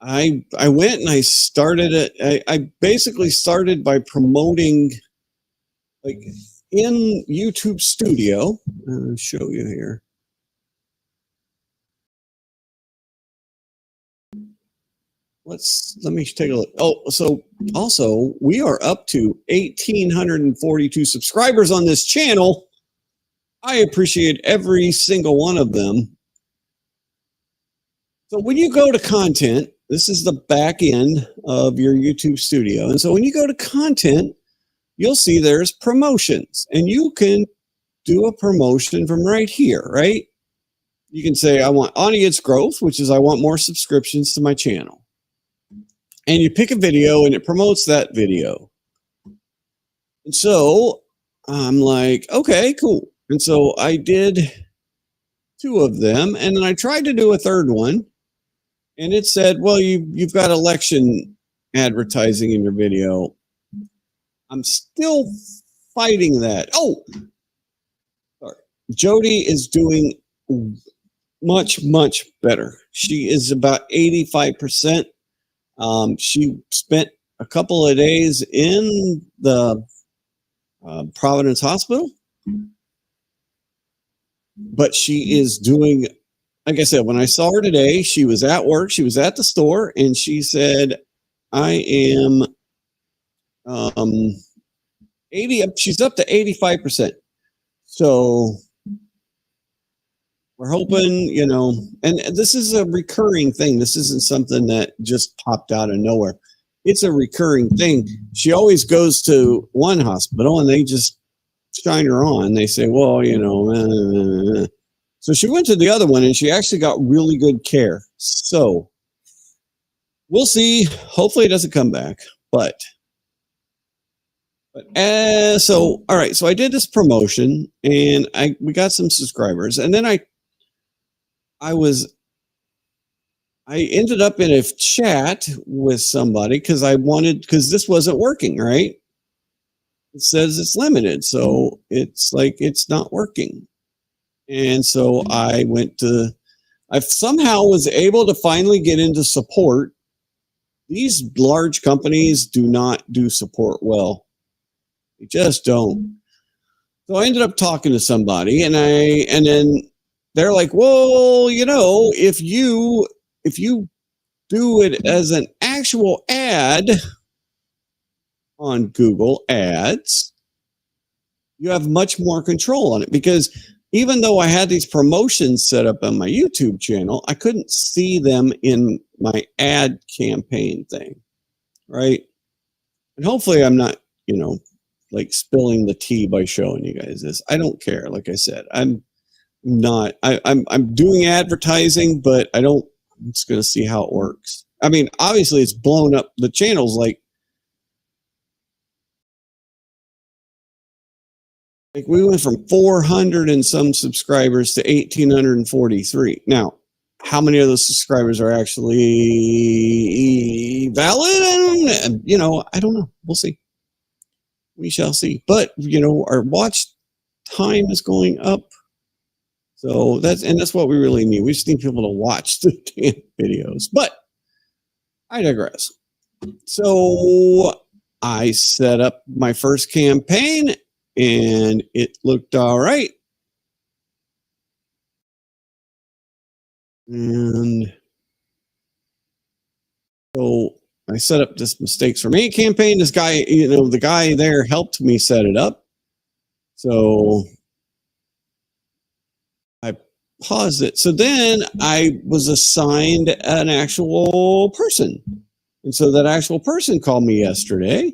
I went and I started it. I basically started by promoting, like, in YouTube Studio. I'll show you here. Let me take a look. Oh, so also we are up to 1,842 subscribers on this channel. I appreciate every single one of them. So when you go to content, this is the back end of your YouTube Studio. And so when you go to content, you'll see there's promotions, and you can do a promotion from right here, right? You can say, I want audience growth, which is I want more subscriptions to my channel. And you pick a video and it promotes that video. And so I'm like, okay, cool. And so I did 2 of them, and then I tried to do a third one, and it said, well, you've got election advertising in your video. I'm still fighting that. Oh, sorry. Jody is doing much, much better. She is about 85%. She spent a couple of days in the Providence Hospital, but she is doing, like I said, when I saw her today, she was at work, she was at the store, and she said, I am 80, she's up to 85%. So we're hoping, and this is a recurring thing. This isn't something that just popped out of nowhere. It's a recurring thing. She always goes to one hospital and they just shine her on. They say, well, So she went to the other one and she actually got really good care. So we'll see. Hopefully it doesn't come back, but so, all right. So I did this promotion and we got some subscribers, and then I ended up in a chat with somebody because this wasn't working, right? It says it's limited. So it's like, it's not working. And so I somehow was able to finally get into support. These large companies do not do support well. They just don't. So I ended up talking to somebody, and then they're like, well, if you do it as an actual ad on Google Ads, you have much more control on it, because even though I had these promotions set up on my YouTube channel, I couldn't see them in my ad campaign thing, right? And hopefully I'm not, like spilling the tea by showing you guys this. I don't care. Like I said, I'm doing advertising, but I'm just going to see how it works. I mean, obviously it's blown up. The channel's like we went from 400 and some subscribers to 1,843. Now, how many of those subscribers are actually valid? I don't know. We'll see. We shall see. But, our watch time is going up. So that's what we really need. We just need people to watch the damn videos. But I digress. So I set up my first campaign and it looked all right. And so I set up this Mistakes Were Made campaign. This guy, the guy there helped me set it up. So I paused it. So then I was assigned an actual person. And so that actual person called me yesterday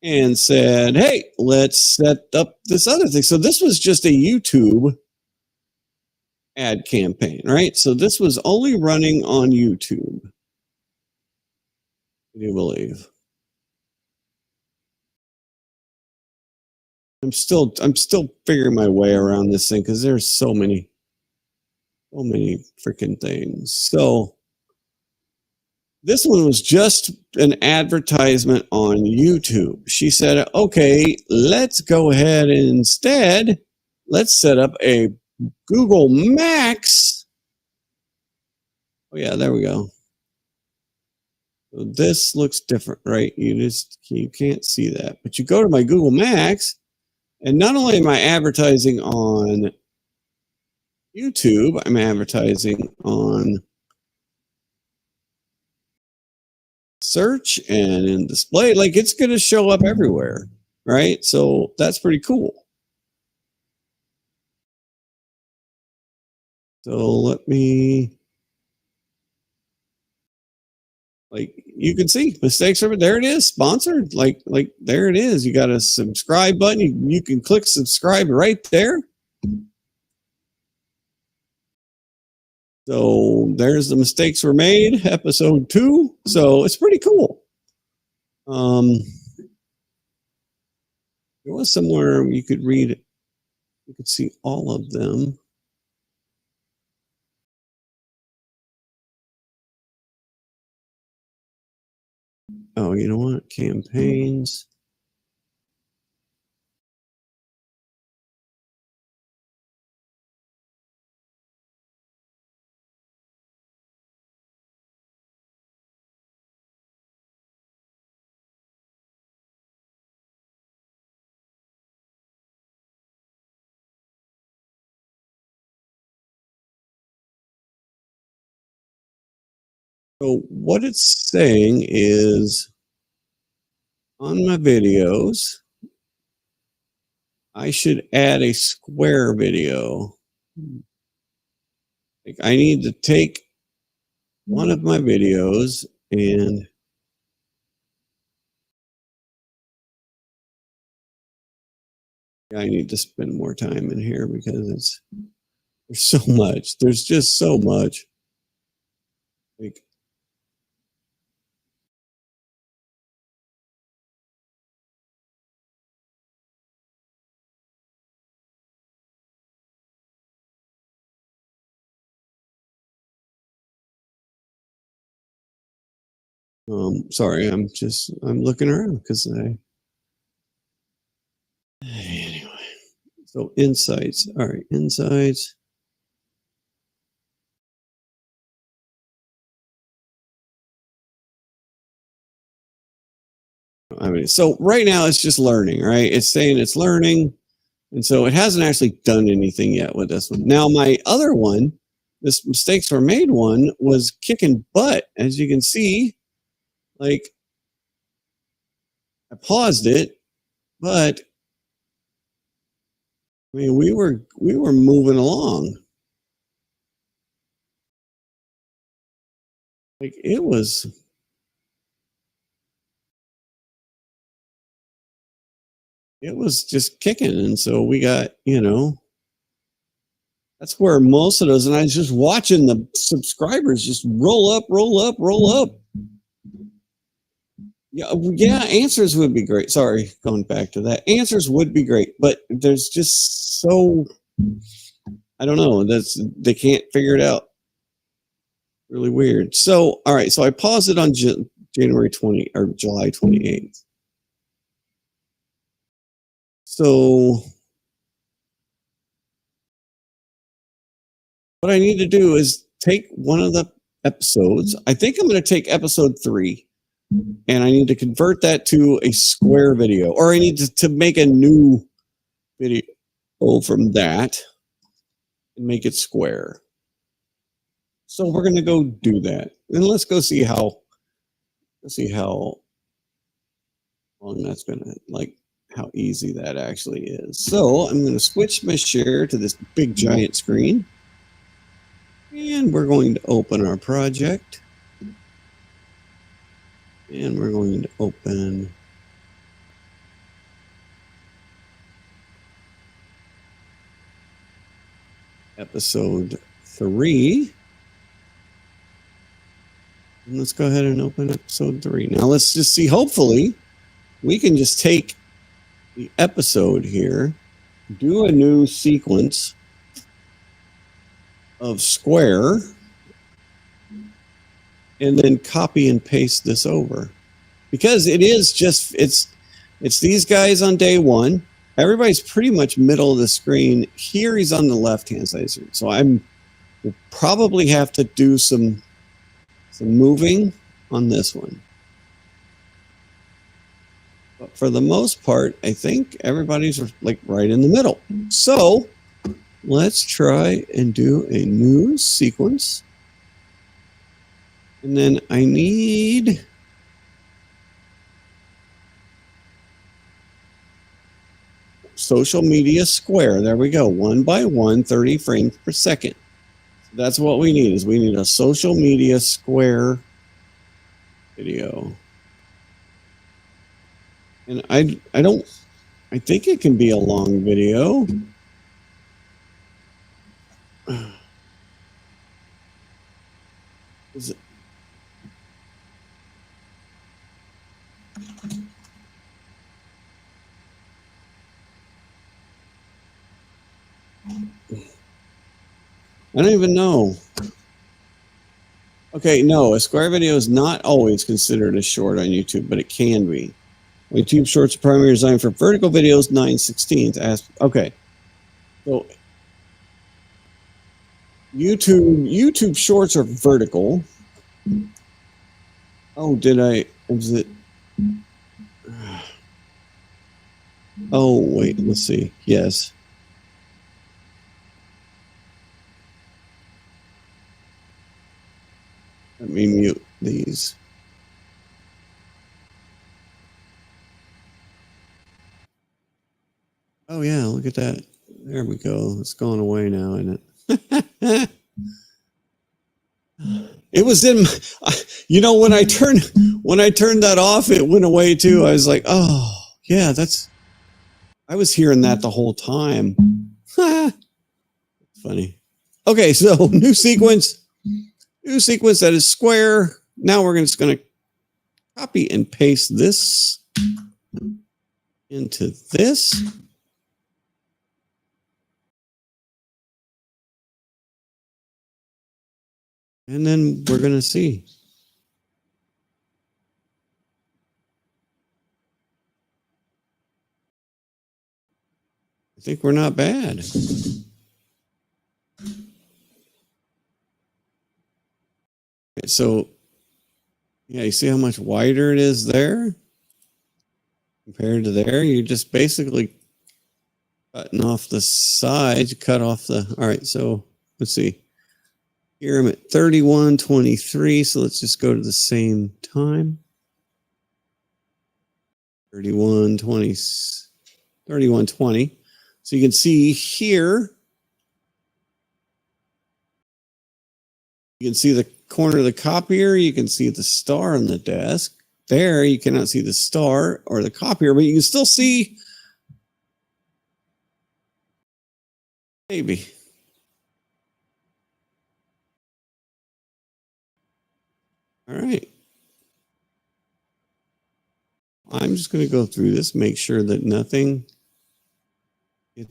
and said, hey, let's set up this other thing. So this was just a YouTube ad campaign, right? So this was only running on YouTube. Can you believe? I'm still figuring my way around this thing because there's so many freaking things. So this one was just an advertisement on YouTube. She said, okay, let's go ahead and instead, let's set up a Google Max. Oh yeah, there we go. So this looks different, right? You can't see that, but you go to my Google Max, and not only am I advertising on YouTube, I'm advertising on search and in display. Like it's going to show up everywhere, right? So that's pretty cool. So let me, like you can see Mistakes Are, there it is, sponsored. Like there it is. You got a subscribe button. You can click subscribe right there. So there's the Mistakes Were Made, episode 2. So it's pretty cool. There was somewhere you could read it. You could see all of them. Oh, you know what? Campaigns. So what it's saying is on my videos, I should add a square video. Like I need to take one of my videos and I need to spend more time in here because there's so much. There's just so much. Like sorry, I'm looking around because anyway. So insights. All right, insights. I mean, so right now it's just learning, right? It's saying it's learning. And so it hasn't actually done anything yet with this one. Now, my other one, this Mistakes Were Made one, was kicking butt. As you can see, like I paused it, but I mean, we were moving along. Like it was just kicking. And so we got, that's where most of those, and I was just watching the subscribers just roll up, roll up, roll up. Yeah, answers would be great. Sorry, going back to that. Answers would be great, but there's just so, I don't know, they can't figure it out. Really weird. So, all right, so I paused it on January 20 or July 28th. So what I need to do is take one of the episodes. I think I'm going to take episode 3, and I need to convert that to a square video, or I need to make a new video from that and make it square. So we're going to go do that, and let's go see how long that's going to, like, how easy that actually is. So I'm going to switch my share to this big giant screen, and we're going to open our project, and we're going to open episode 3. And let's go ahead and open episode 3. Now let's just see, hopefully we can just take the episode here, do a new sequence of square, and then copy and paste this over. Because it is just, it's these guys on day 1. Everybody's pretty much middle of the screen. Here he's on the left-hand side. So we'll probably have to do some moving on this one. But for the most part, I think everybody's like right in the middle. So let's try and do a new sequence. And then I need social media square. There we go. 1 by 1, 30 frames per second. That's what we need, is we need a social media square video. And I think it can be a long video. Is it? I don't even know. Okay, no, a square video is not always considered a short on YouTube, but it can be. YouTube Shorts are primarily designed for vertical videos, 9/16. Okay, so YouTube Shorts are vertical. Oh, is it? Oh, wait, let's see. Yes. Let me mute these. Oh yeah, look at that. There we go. It's gone away now, isn't it? It was in, when I turned that off, it went away too. I was like, oh yeah, I was hearing that the whole time. Funny. Okay, so new sequence that is square. Now we're just going to copy and paste this into this. And then we're going to see. I think we're not bad. Okay, so, yeah, you see how much wider it is there compared to there? You're just basically cutting off the sides, cut off the, all right, so let's see. Here I'm at 31:23, so let's just go to the same time. 31:20. So you can see here, you can see the corner of the copier, you can see the star on the desk. There, you cannot see the star or the copier, but you can still see, maybe. All right. I'm just going to go through this, make sure that nothing, we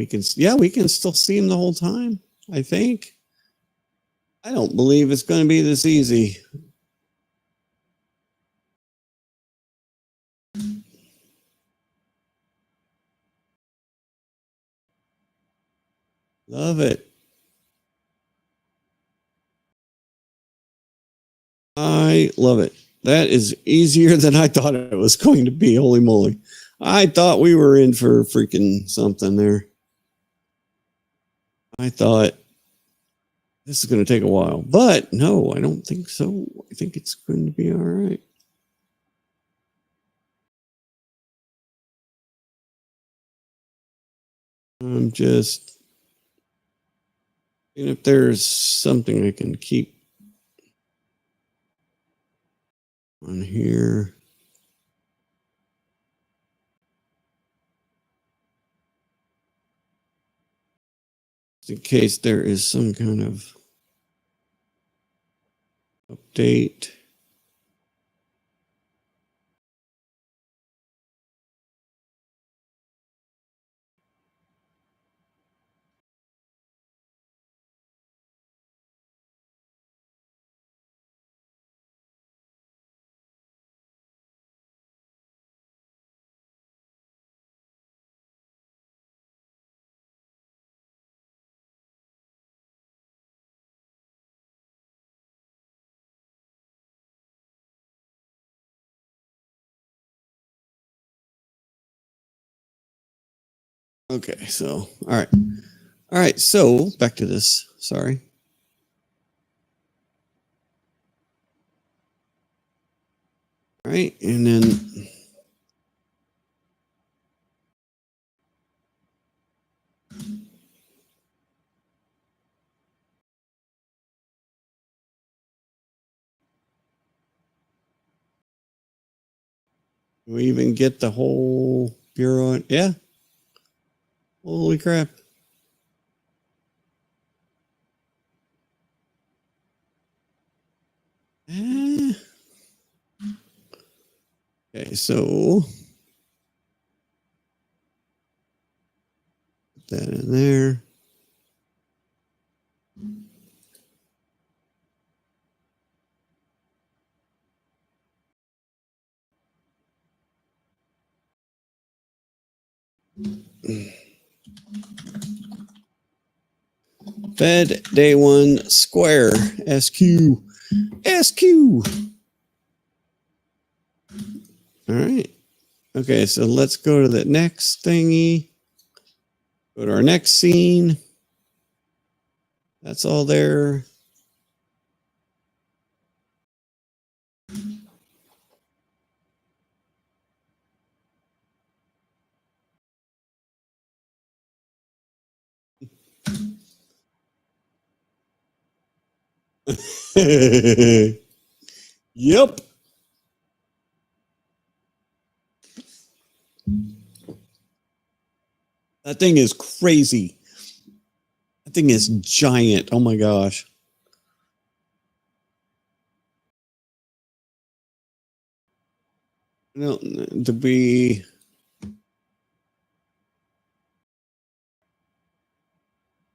can still see him the whole time, I think. I don't believe it's going to be this easy. Love it. I love it. That is easier than I thought it was going to be. Holy moly. I thought we were in for freaking something there. I thought this is going to take a while, but no, I don't think so. I think it's going to be all right. I'm just seeing if there's something I can keep on here. In case there is some kind of update. Okay, so, all right. All right, so back to this. Sorry. All right, and then we even get the whole bureau. Yeah. Holy crap. Okay, so put that in there. Fed day one square SQ. SQ. All right. Okay, so let's go to the next thingy. Go to our next scene. That's all there. Yep. That thing is crazy. That thing is giant. Oh my gosh. No, to be.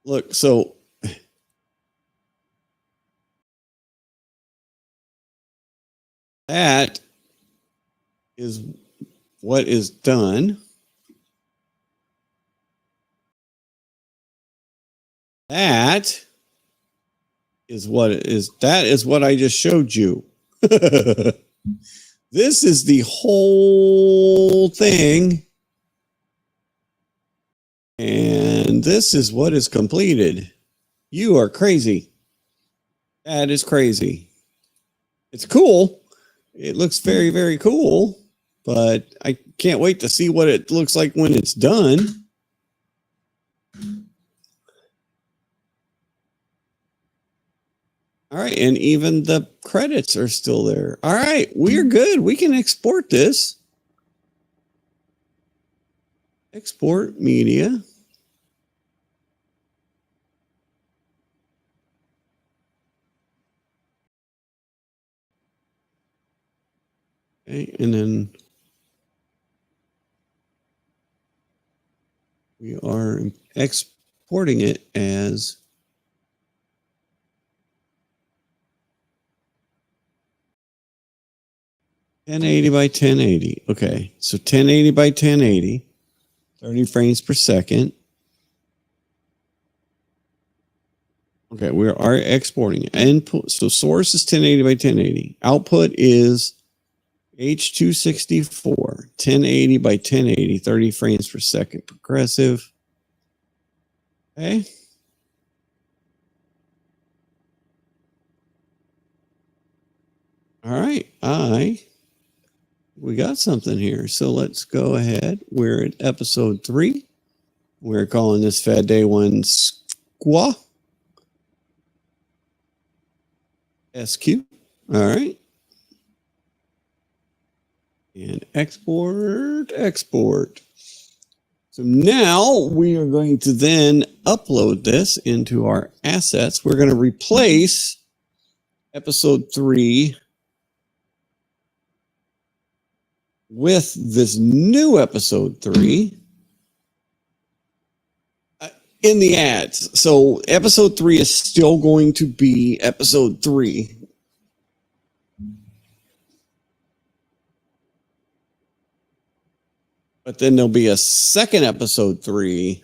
Look, so that is what is done. That is what it is. That is what I just showed you. This is the whole thing. And this is what is completed. You are crazy. That is crazy. It's cool. It looks very, very cool. But I can't wait to see what it looks like when it's done. All right, and even the credits are still there. All right, we're good. We can export this. Export media. Okay, and then we are exporting it as 1080 by 1080. Okay, so 1080 by 1080, 30 frames per second. Okay, we are exporting it. Input. So source is 1080 by 1080. Output is H264, 1080 by 1080, 30 frames per second progressive. Okay. All right. We got something here. So let's go ahead. We're at episode 3. We're calling this Fat Day 1 Squaw. SQ. All right. And export. So now we are going to then upload this into our assets. We're going to replace episode 3 with this new episode 3 in the ads. So episode 3 is still going to be episode 3. But then there'll be a second episode 3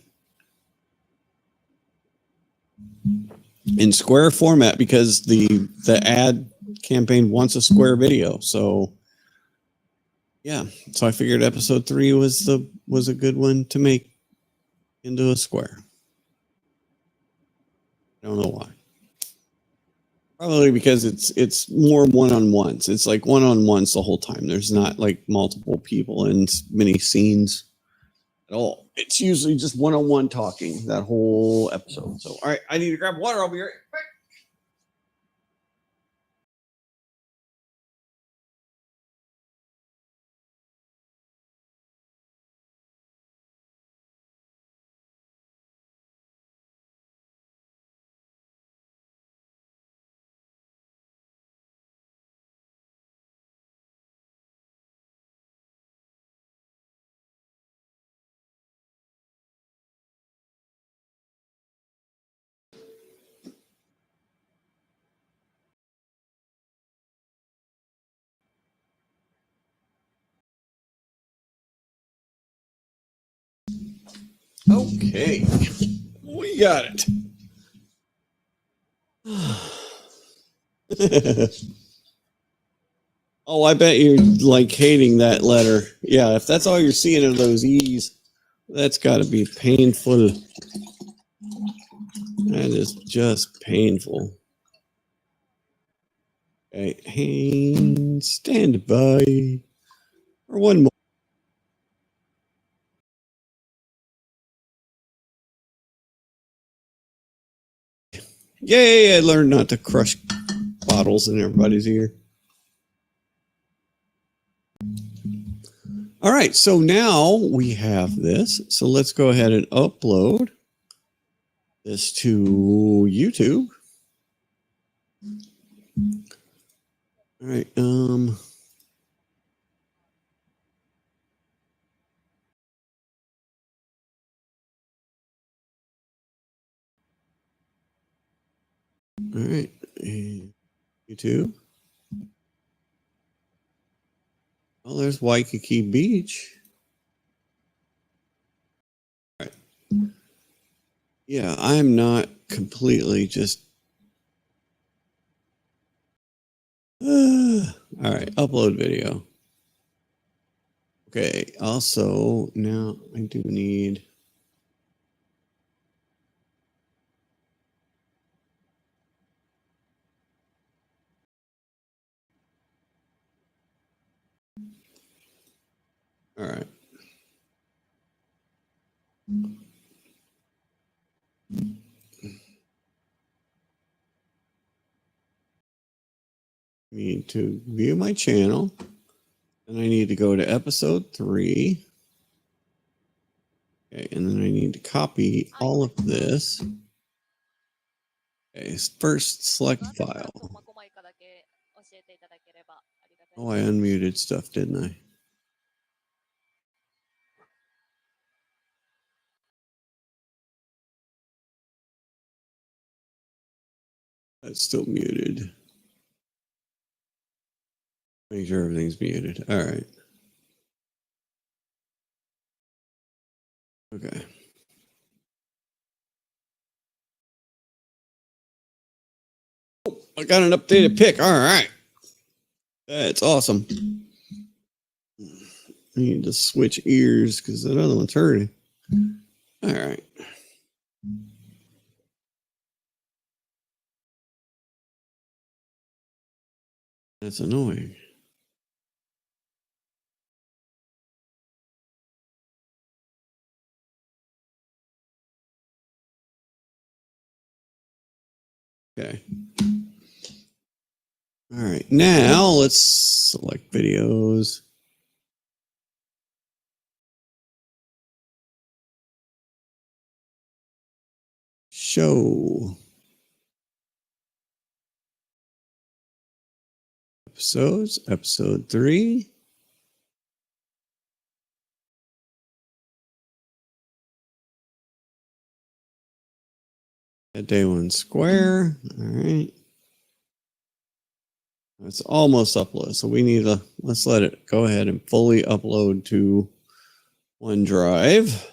in square format because the ad campaign wants a square video. So yeah, so I figured episode 3 was a good one to make into a square. I don't know why. Probably because it's more one-on-ones. It's like one-on-ones the whole time. There's not like multiple people in many scenes at all. It's usually just one-on-one talking that whole episode. So, all right, I need to grab water. I'll be right back. Okay, we got it. Oh, I bet you're like hating that letter. Yeah, if that's all you're seeing are those E's, that's got to be painful. That is just painful. Okay, hang, stand by for one more. Yay, I learned not to crush bottles in everybody's ear. All right, so now we have this. So let's go ahead and upload this to YouTube. All right, all right, YouTube. Oh, there's Waikiki Beach. All right. Yeah, I'm not completely just. All right, upload video. Okay, also, now I do need. All right. Need to view my channel, and I need to go to episode 3. Okay, and then I need to copy all of this. Okay, first select file. Oh, I unmuted stuff, didn't I? That's still muted. Make sure everything's muted. All right. Okay. I got an updated pic. All right. That's awesome. I need to switch ears because that other one's hurting. All right. That's annoying. Okay. All right. Now let's select videos. Show. Episodes. Episode 3. At day 1 square. All right. It's almost uploaded. So we need to, let's let it go ahead and fully upload to OneDrive.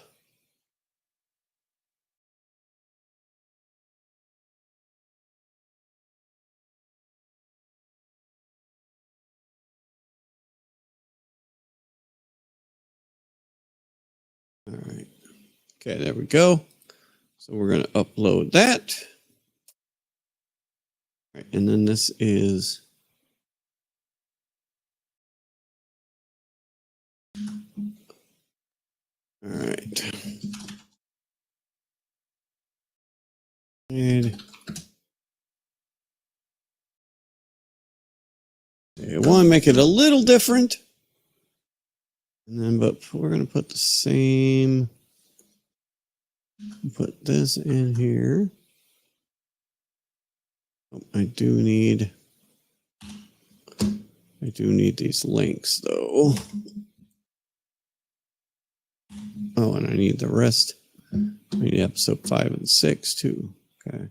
All right. Okay, there we go. So we're going to upload that. All right, and then this is all right. And I want to make it a little different. And then, but we're going to put the same, put this in here. Oh, I do need these links though. Oh, and I need the rest. I need episode 5 and 6 too. Okay.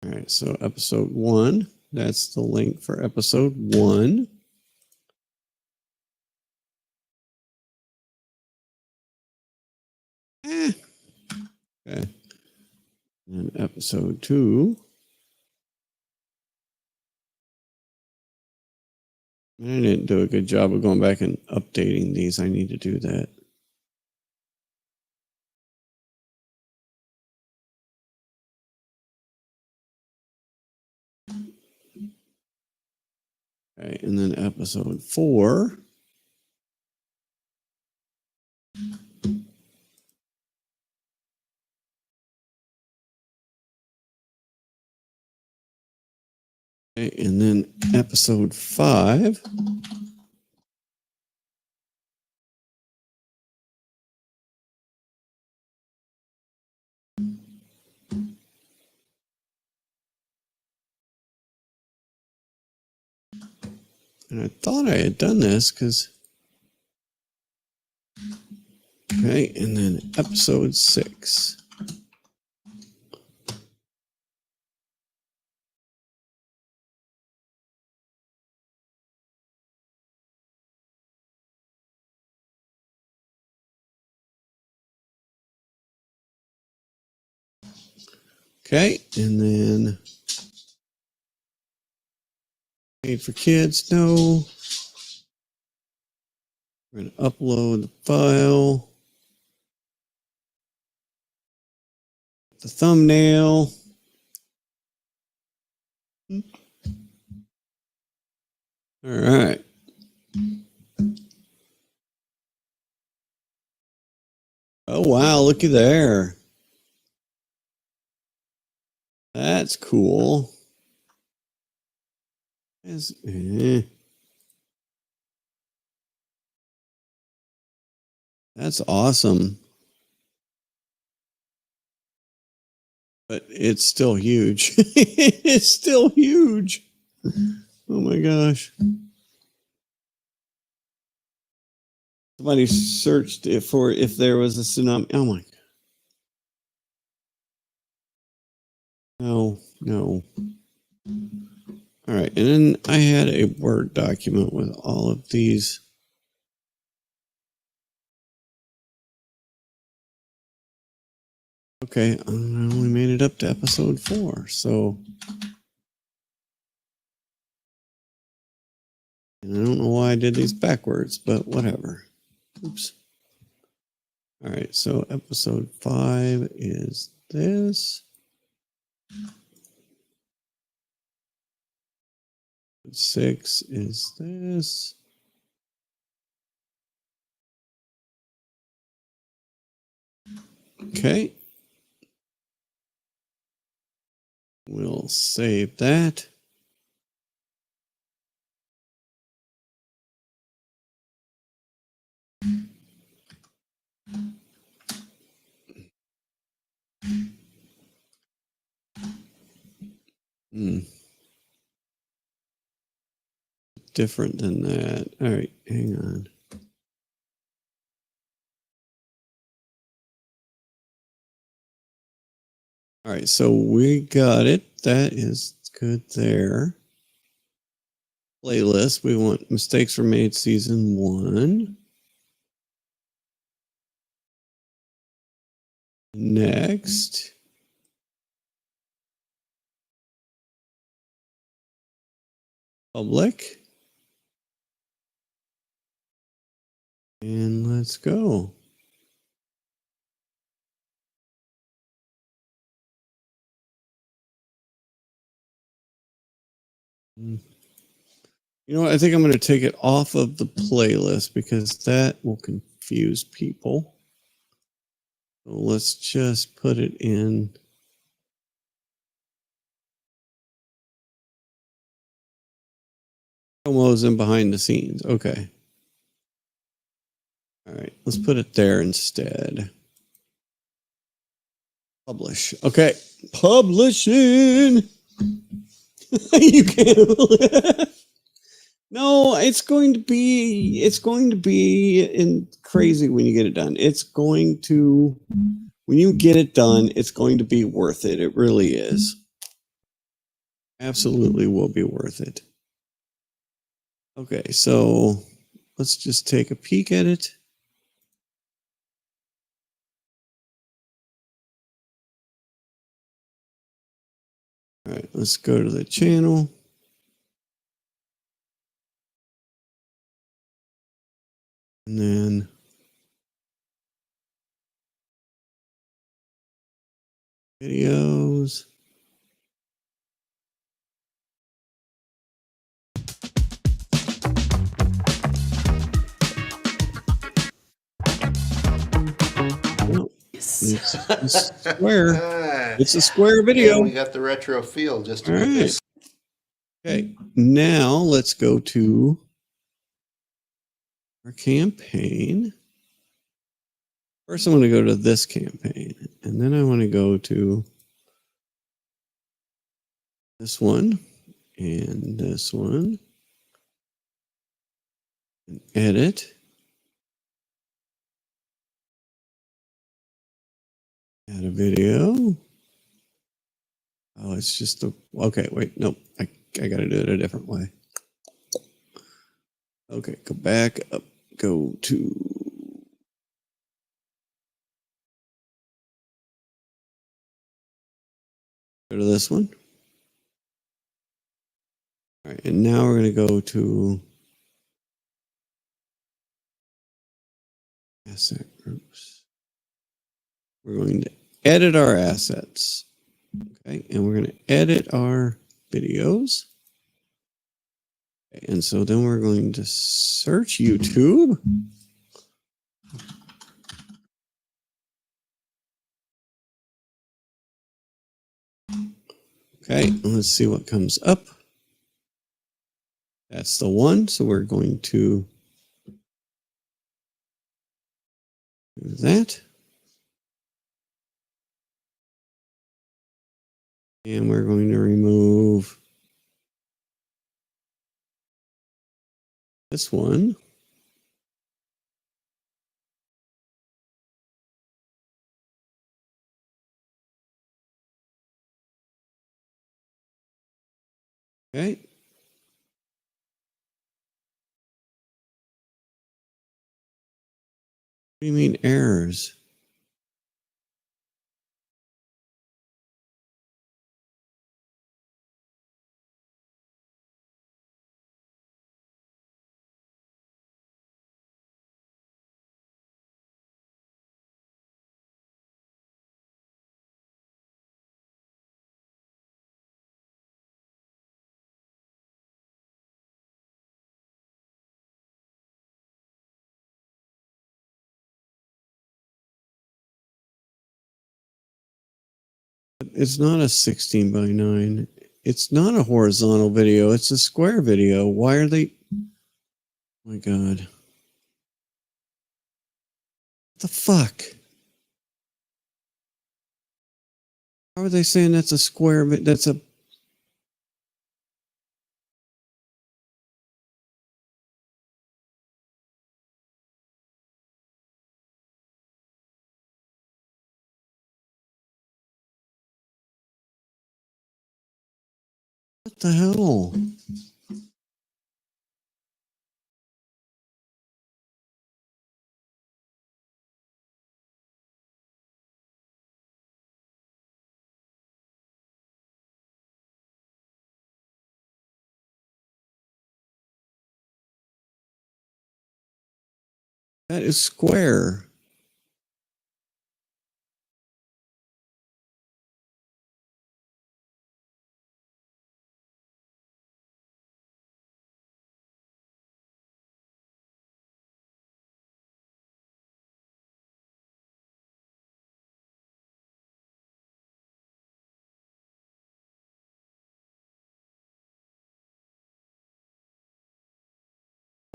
All right, so episode 1, that's the link for episode 1. Okay. And episode 2. I didn't do a good job of going back and updating these. I need to do that. Okay, and then episode 4. Okay, and then episode 5. And I thought I had done this because. Okay, and then episode 6. Okay, and then made for kids, no. We're going to upload the file. The thumbnail. All right. Oh, wow, looky there. That's cool. That's awesome. But it's still huge. It's still huge. Oh my gosh. Somebody searched it for if there was a tsunami. Oh my. No, no. All right, and then I had a Word document with all of these. Okay, I only made it up to episode 4, so and I don't know why I did these backwards, but whatever. Oops. All right, so episode 5 is this. 6 is this. Okay. We'll save that. Different than that. All right, hang on. All right, so we got it. That is good there. Playlist. We want Mistakes Were Made Season 1. Next. Public. And let's go. You know what? I think I'm going to take it off of the playlist because that will confuse people. So let's just put it in. Promos and behind the scenes. Okay. All right. Let's put it there instead. Publish. Okay. Publishing. You can't. No, it's going to be in crazy when you get it done. When you get it done, it's going to be worth it. It really is. Absolutely will be worth it. Okay, so let's just take a peek at it. All right, let's go to the channel. And then videos. Oh, it's a square. It's a square video. Yeah, we got the retro feel just All with right. this. Okay, now let's go to our campaign. First, I want to go to this campaign, and then I want to go to this one and this one and edit. Add a video. Oh, it's just the, okay, wait, nope. I got to do it a different way. Okay, go back up, go to this one. All right, and now we're going to go to asset groups. We're going to edit our assets. Okay, and we're going to edit our videos. Okay, and so then we're going to search YouTube. Okay, let's see what comes up. That's the one, so we're going to do that. And we're going to remove this one. Okay, do you mean errors? It's not a 16 by 9. It's not a horizontal video. It's a square video. Why are they? Oh my God. What the fuck? How are they saying that's a square? That's a. What the hell? That is square.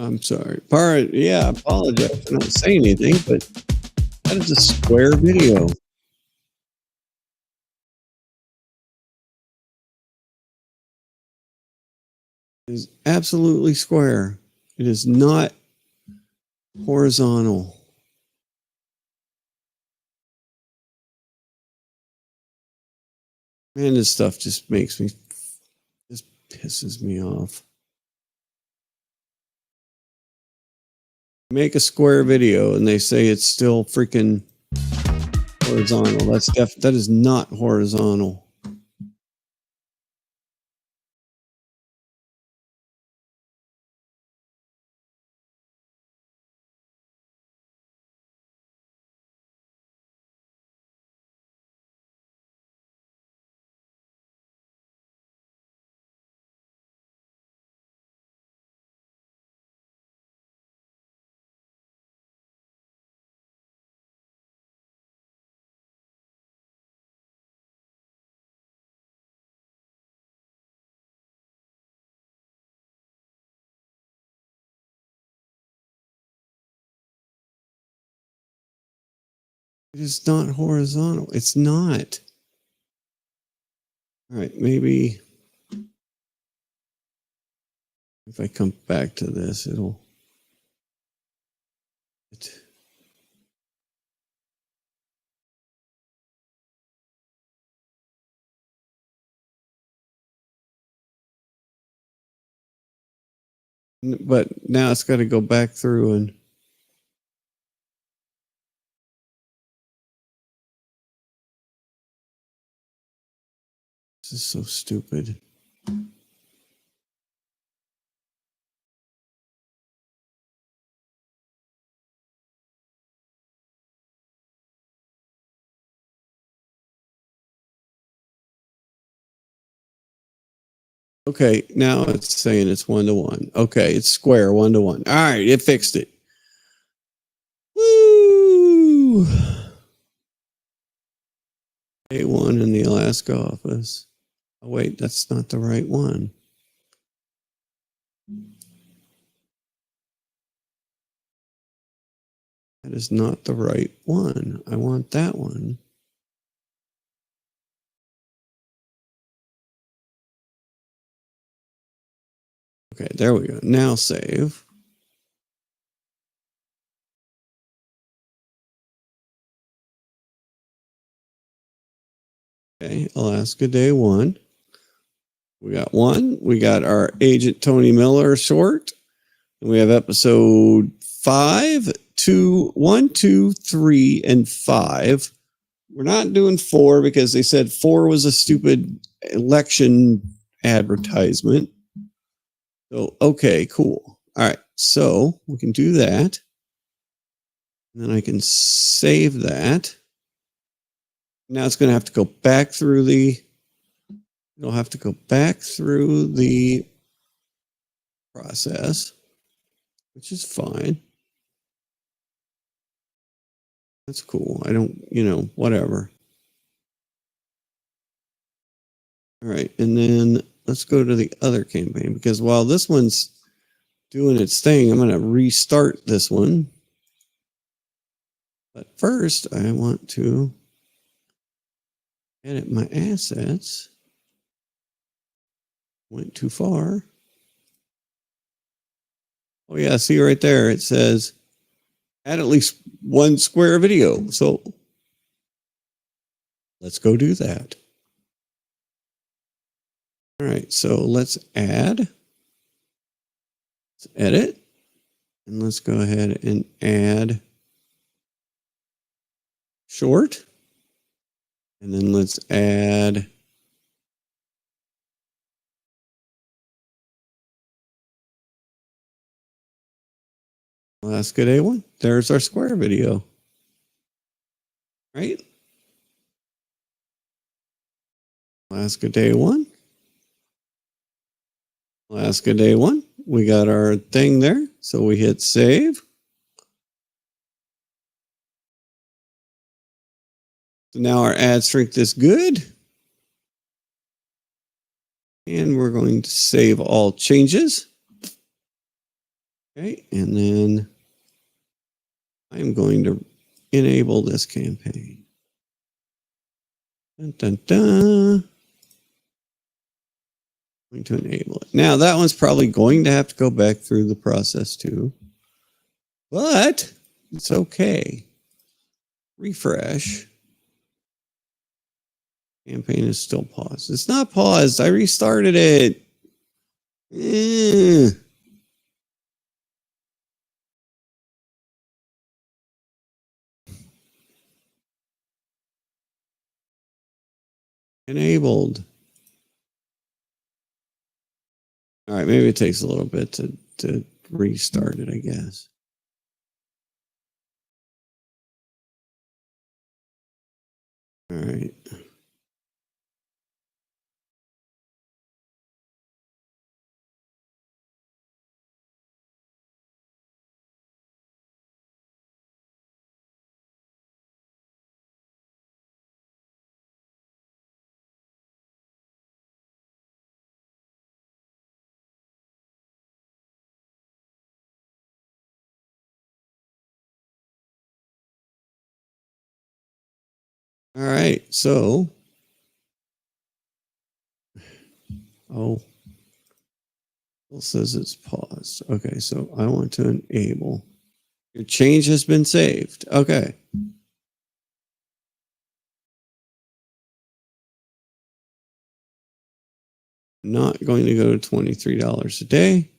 I'm sorry. Yeah, I apologize for not saying anything, but that is a square video. It is absolutely square. It is not horizontal. Man, this stuff just pisses me off. Make a square video and they say it's still freaking horizontal. That is not horizontal. It is not horizontal. It's not. All right, maybe if I come back to this, it'll. But now it's got to go back through and. This is so stupid. Okay, now it's saying it's 1-to-1. Okay, it's square 1-to-1. All right, it fixed it. Woo! A1 in the Alaska office. Oh, wait, that's not the right one. That is not the right one. I want that one. Okay, there we go. Now save. Okay, Alaska day 1. We got 1. We got our Agent Tony Miller short. And we have episode 5, 1, 2, 3, and 5. We're not doing 4 because they said 4 was a stupid election advertisement. So, okay, cool. All right, so we can do that. And then I can save that. Now it's going to have to go back through it'll have to go back through the process, which is fine. That's cool. I don't, whatever. All right, and then let's go to the other campaign because while this one's doing its thing, I'm going to restart this one. But first, I want to edit my assets. Went too far. Oh yeah, see right there, it says add at least 1 square video. So let's go do that. All right, so let's add. Let's edit. And let's go ahead and add short. And then let's add Alaska Day 1. There's our square video. Right? Alaska Day 1. Alaska Day 1. We got our thing there. So we hit save. So now our ad strength is good. And we're going to save all changes. Okay, and then I'm going to enable this campaign. Dun, dun, dun. I'm going to enable it. Now that one's probably going to have to go back through the process too. But it's okay. Refresh. Campaign is still paused. It's not paused. I restarted it. Enabled. All right, maybe it takes a little bit to restart it, I guess. All right. All right, so, it says it's paused. Okay, so I want to enable. Your change has been saved. Okay. Not going to go to $23 a day.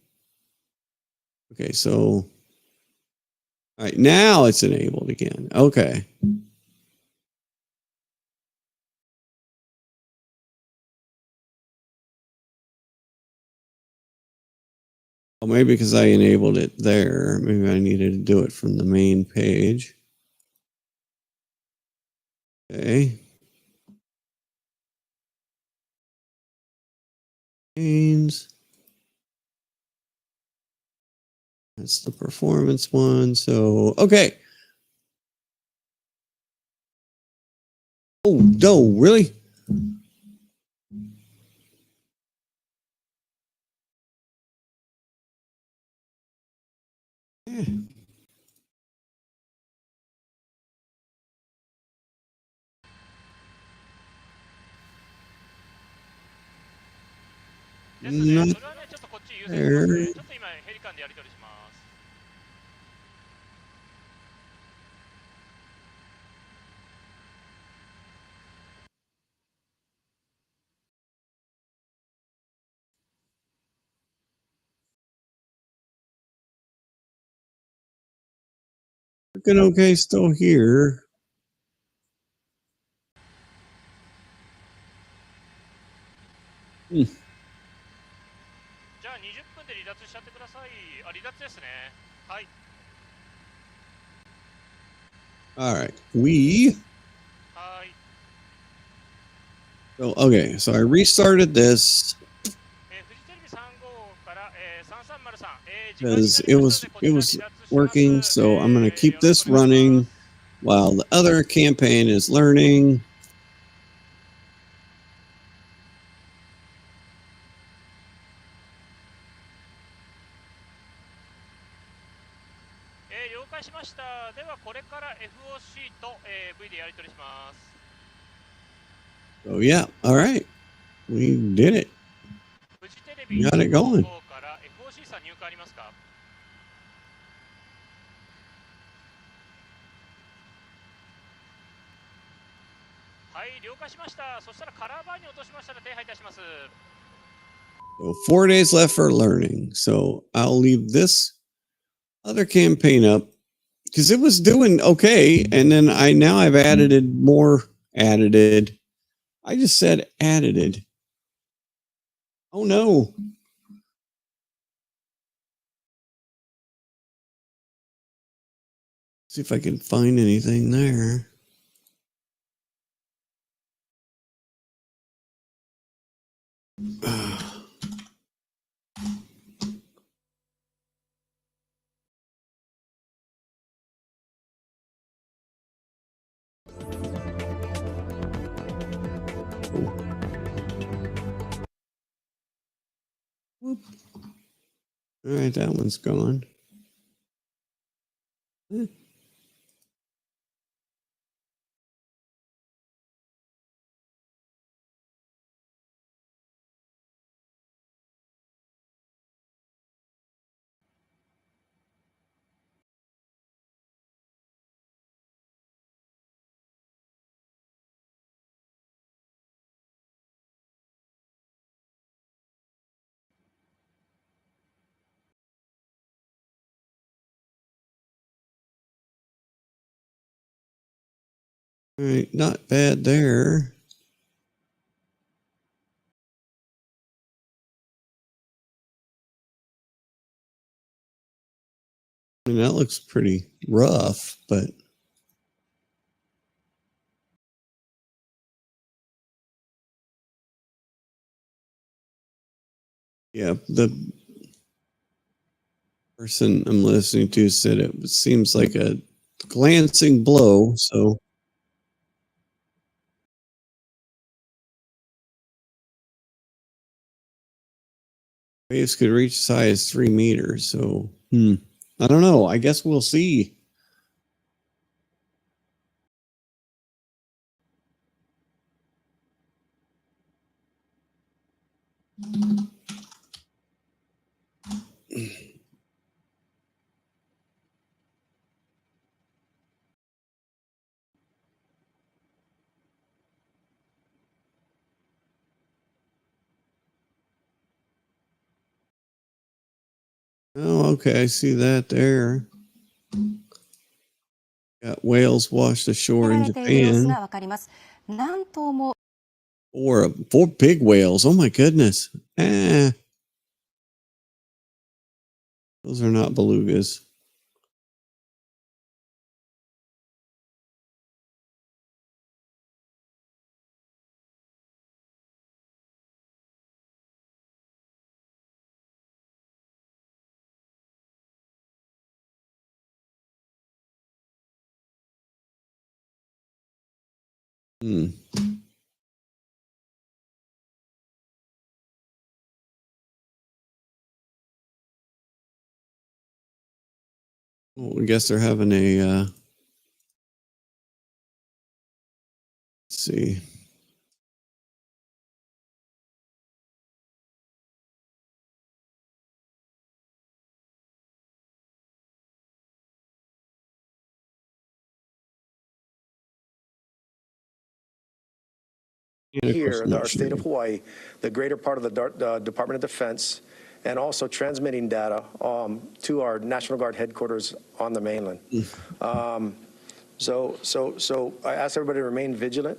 Okay, so, all right, now it's enabled again. Okay. Well, maybe because I enabled it there. Maybe I needed to do it from the main page. Okay. Games. That's the performance one. So, okay. Oh, no, really? Yeah. Not there. looking okay still here. Hmm. じゃあ20分で離脱しちゃってください。あ、離脱ですね。はい。 All right, we. So okay, so I restarted this because it was working. So I'm gonna keep this running while the other campaign is learning. So yeah, all right, we did it. We got it going. So 4 days left for learning. So I'll leave this other campaign up because it was doing okay, and then I've added more. Added. I just said added. Oh no. See if I can find anything there. All right, that one's gone. All right, not bad there. I mean, that looks pretty rough, but yeah, the person I'm listening to said it seems like a glancing blow, so waves could reach as high as 3 meters. So, I don't know. I guess we'll see. Oh, okay. I see that there. Got whales washed ashore in Japan. Four big whales. Oh my goodness. Those are not belugas. Well, I guess they're having a let's see. Here, our state of Hawaii, the greater part of the Department of Defense and also transmitting data to our National Guard headquarters on the mainland. So I ask everybody to remain vigilant,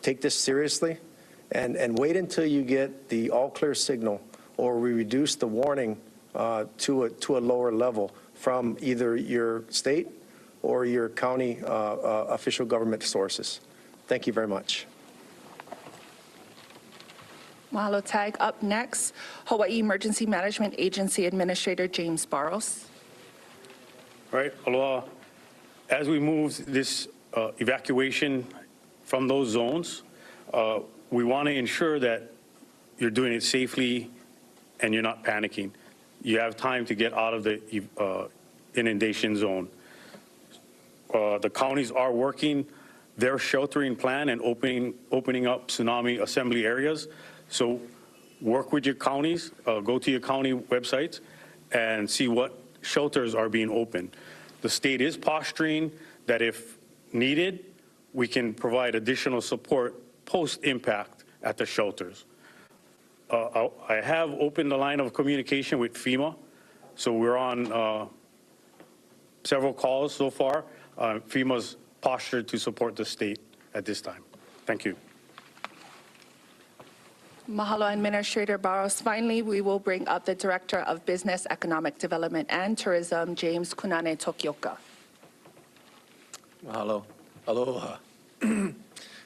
take this seriously, and wait until you get the all clear signal, or we reduce the warning to a lower level from either your state or your county official government sources. Thank you very much. Mahalo Tag. Up next, Hawaii Emergency Management Agency Administrator James Barros. All right, aloha. As we move this evacuation from those zones, we want to ensure that you're doing it safely and you're not panicking. You have time to get out of the inundation zone. The counties are working their sheltering plan and opening up tsunami assembly areas. So work with your counties, go to your county websites and see what shelters are being opened. The state is posturing that if needed, we can provide additional support post-impact at the shelters. I have opened the line of communication with FEMA, so we're on several calls so far. FEMA's postured to support the state at this time. Thank you. Mahalo, Administrator Barros. Finally, we will bring up the Director of Business, Economic Development and Tourism, James Kunane Tokioka. Mahalo. Aloha.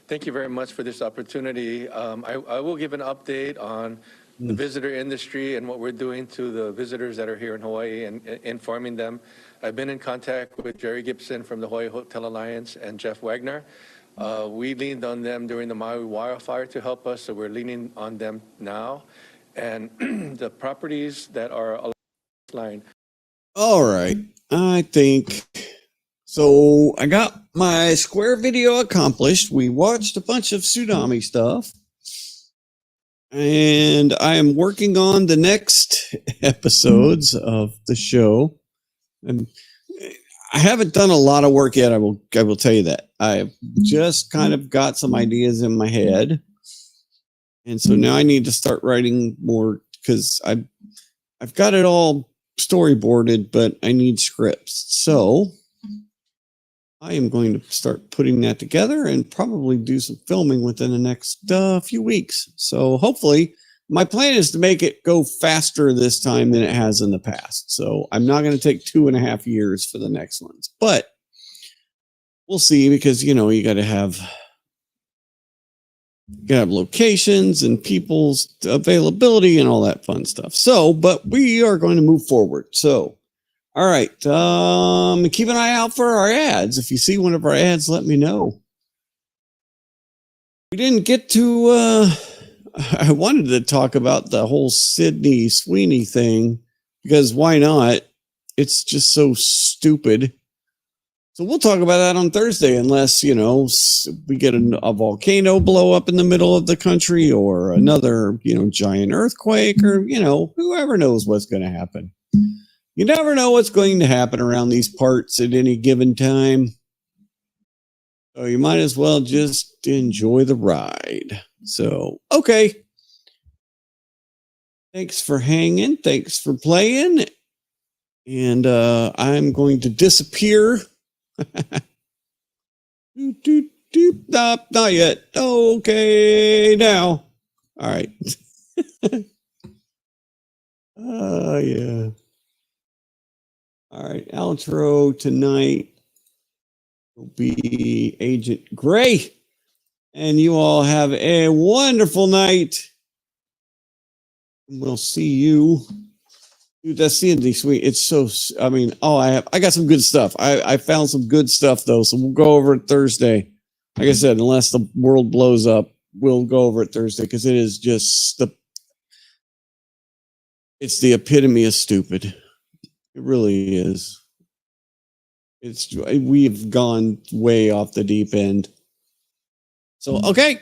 Thank you very much for this opportunity. I will give an update on the visitor industry and what we're doing to the visitors that are here in Hawaii and informing them. I've been in contact with Jerry Gibson from the Hawaii Hotel Alliance and Jeff Wagner. We leaned on them during the Maui wildfire to help us, so we're leaning on them now. And the properties that are along this line. All right. I think so. I got my Square video accomplished. We watched a bunch of tsunami stuff. And I am working on the next episodes of the show. And I haven't done a lot of work yet. I will tell you that. I've just kind of got some ideas in my head. And so now I need to start writing more because I've got it all storyboarded, but I need scripts. So I am going to start putting that together and probably do some filming within the next few weeks. So hopefully, my plan is to make it go faster this time than it has in the past. So I'm not going to take 2.5 years for the next ones, but we'll see, because, you know, you got to have locations and people's availability and all that fun stuff. So, but we are going to move forward. So, all right. Keep an eye out for our ads. If you see one of our ads, let me know. We didn't get to, I wanted to talk about the whole Sydney Sweeney thing, because why not? It's just so stupid. So we'll talk about that on Thursday, unless, you know, we get a volcano blow up in the middle of the country, or another, you know, giant earthquake, or, you know, whoever knows what's going to happen. You never know what's going to happen around these parts at any given time. So you might as well just enjoy the ride. So, okay. Thanks for hanging. Thanks for playing. And I'm going to disappear. Not yet. Okay, now. All right. Yeah. All right. Outro tonight will be Agent Gray. And you all have a wonderful night. We'll see you. Dude, that's the ending, sweet. It's so, I mean, I got some good stuff. I found some good stuff, though. So we'll go over it Thursday. Like I said, unless the world blows up, we'll go over it Thursday, because it is just it's the epitome of stupid. It really is. We've gone way off the deep end. So, okay.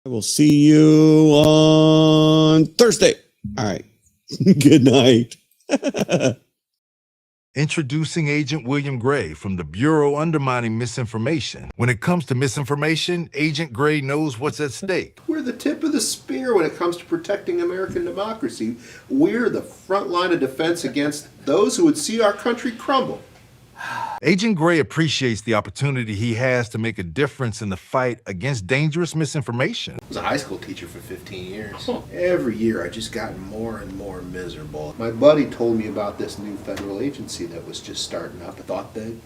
I will see you on Thursday. All right. Good night. Introducing Agent William Gray from the Bureau Undermining Misinformation. When it comes to misinformation, Agent Gray knows what's at stake. We're the tip of the spear when it comes to protecting American democracy. We're the front line of defense against those who would see our country crumble. Agent Gray appreciates the opportunity he has to make a difference in the fight against dangerous misinformation. I was a high school teacher for 15 years. Every year I just gotten more and more miserable. My buddy told me about this new federal agency that was just starting up. I thought that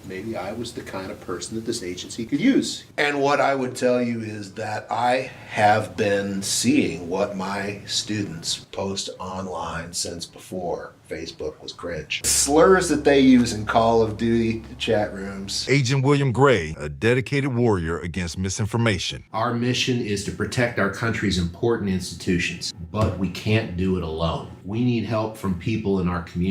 maybe I was the kind of person that this agency could use. And what I would tell you is that I have been seeing what my students post online since before Facebook was cringe. Slurs that they use in Call of Duty chat rooms. Agent William Gray, a dedicated warrior against misinformation. Our mission is to protect our country's important institutions, but we can't do it alone. We need help from people in our community.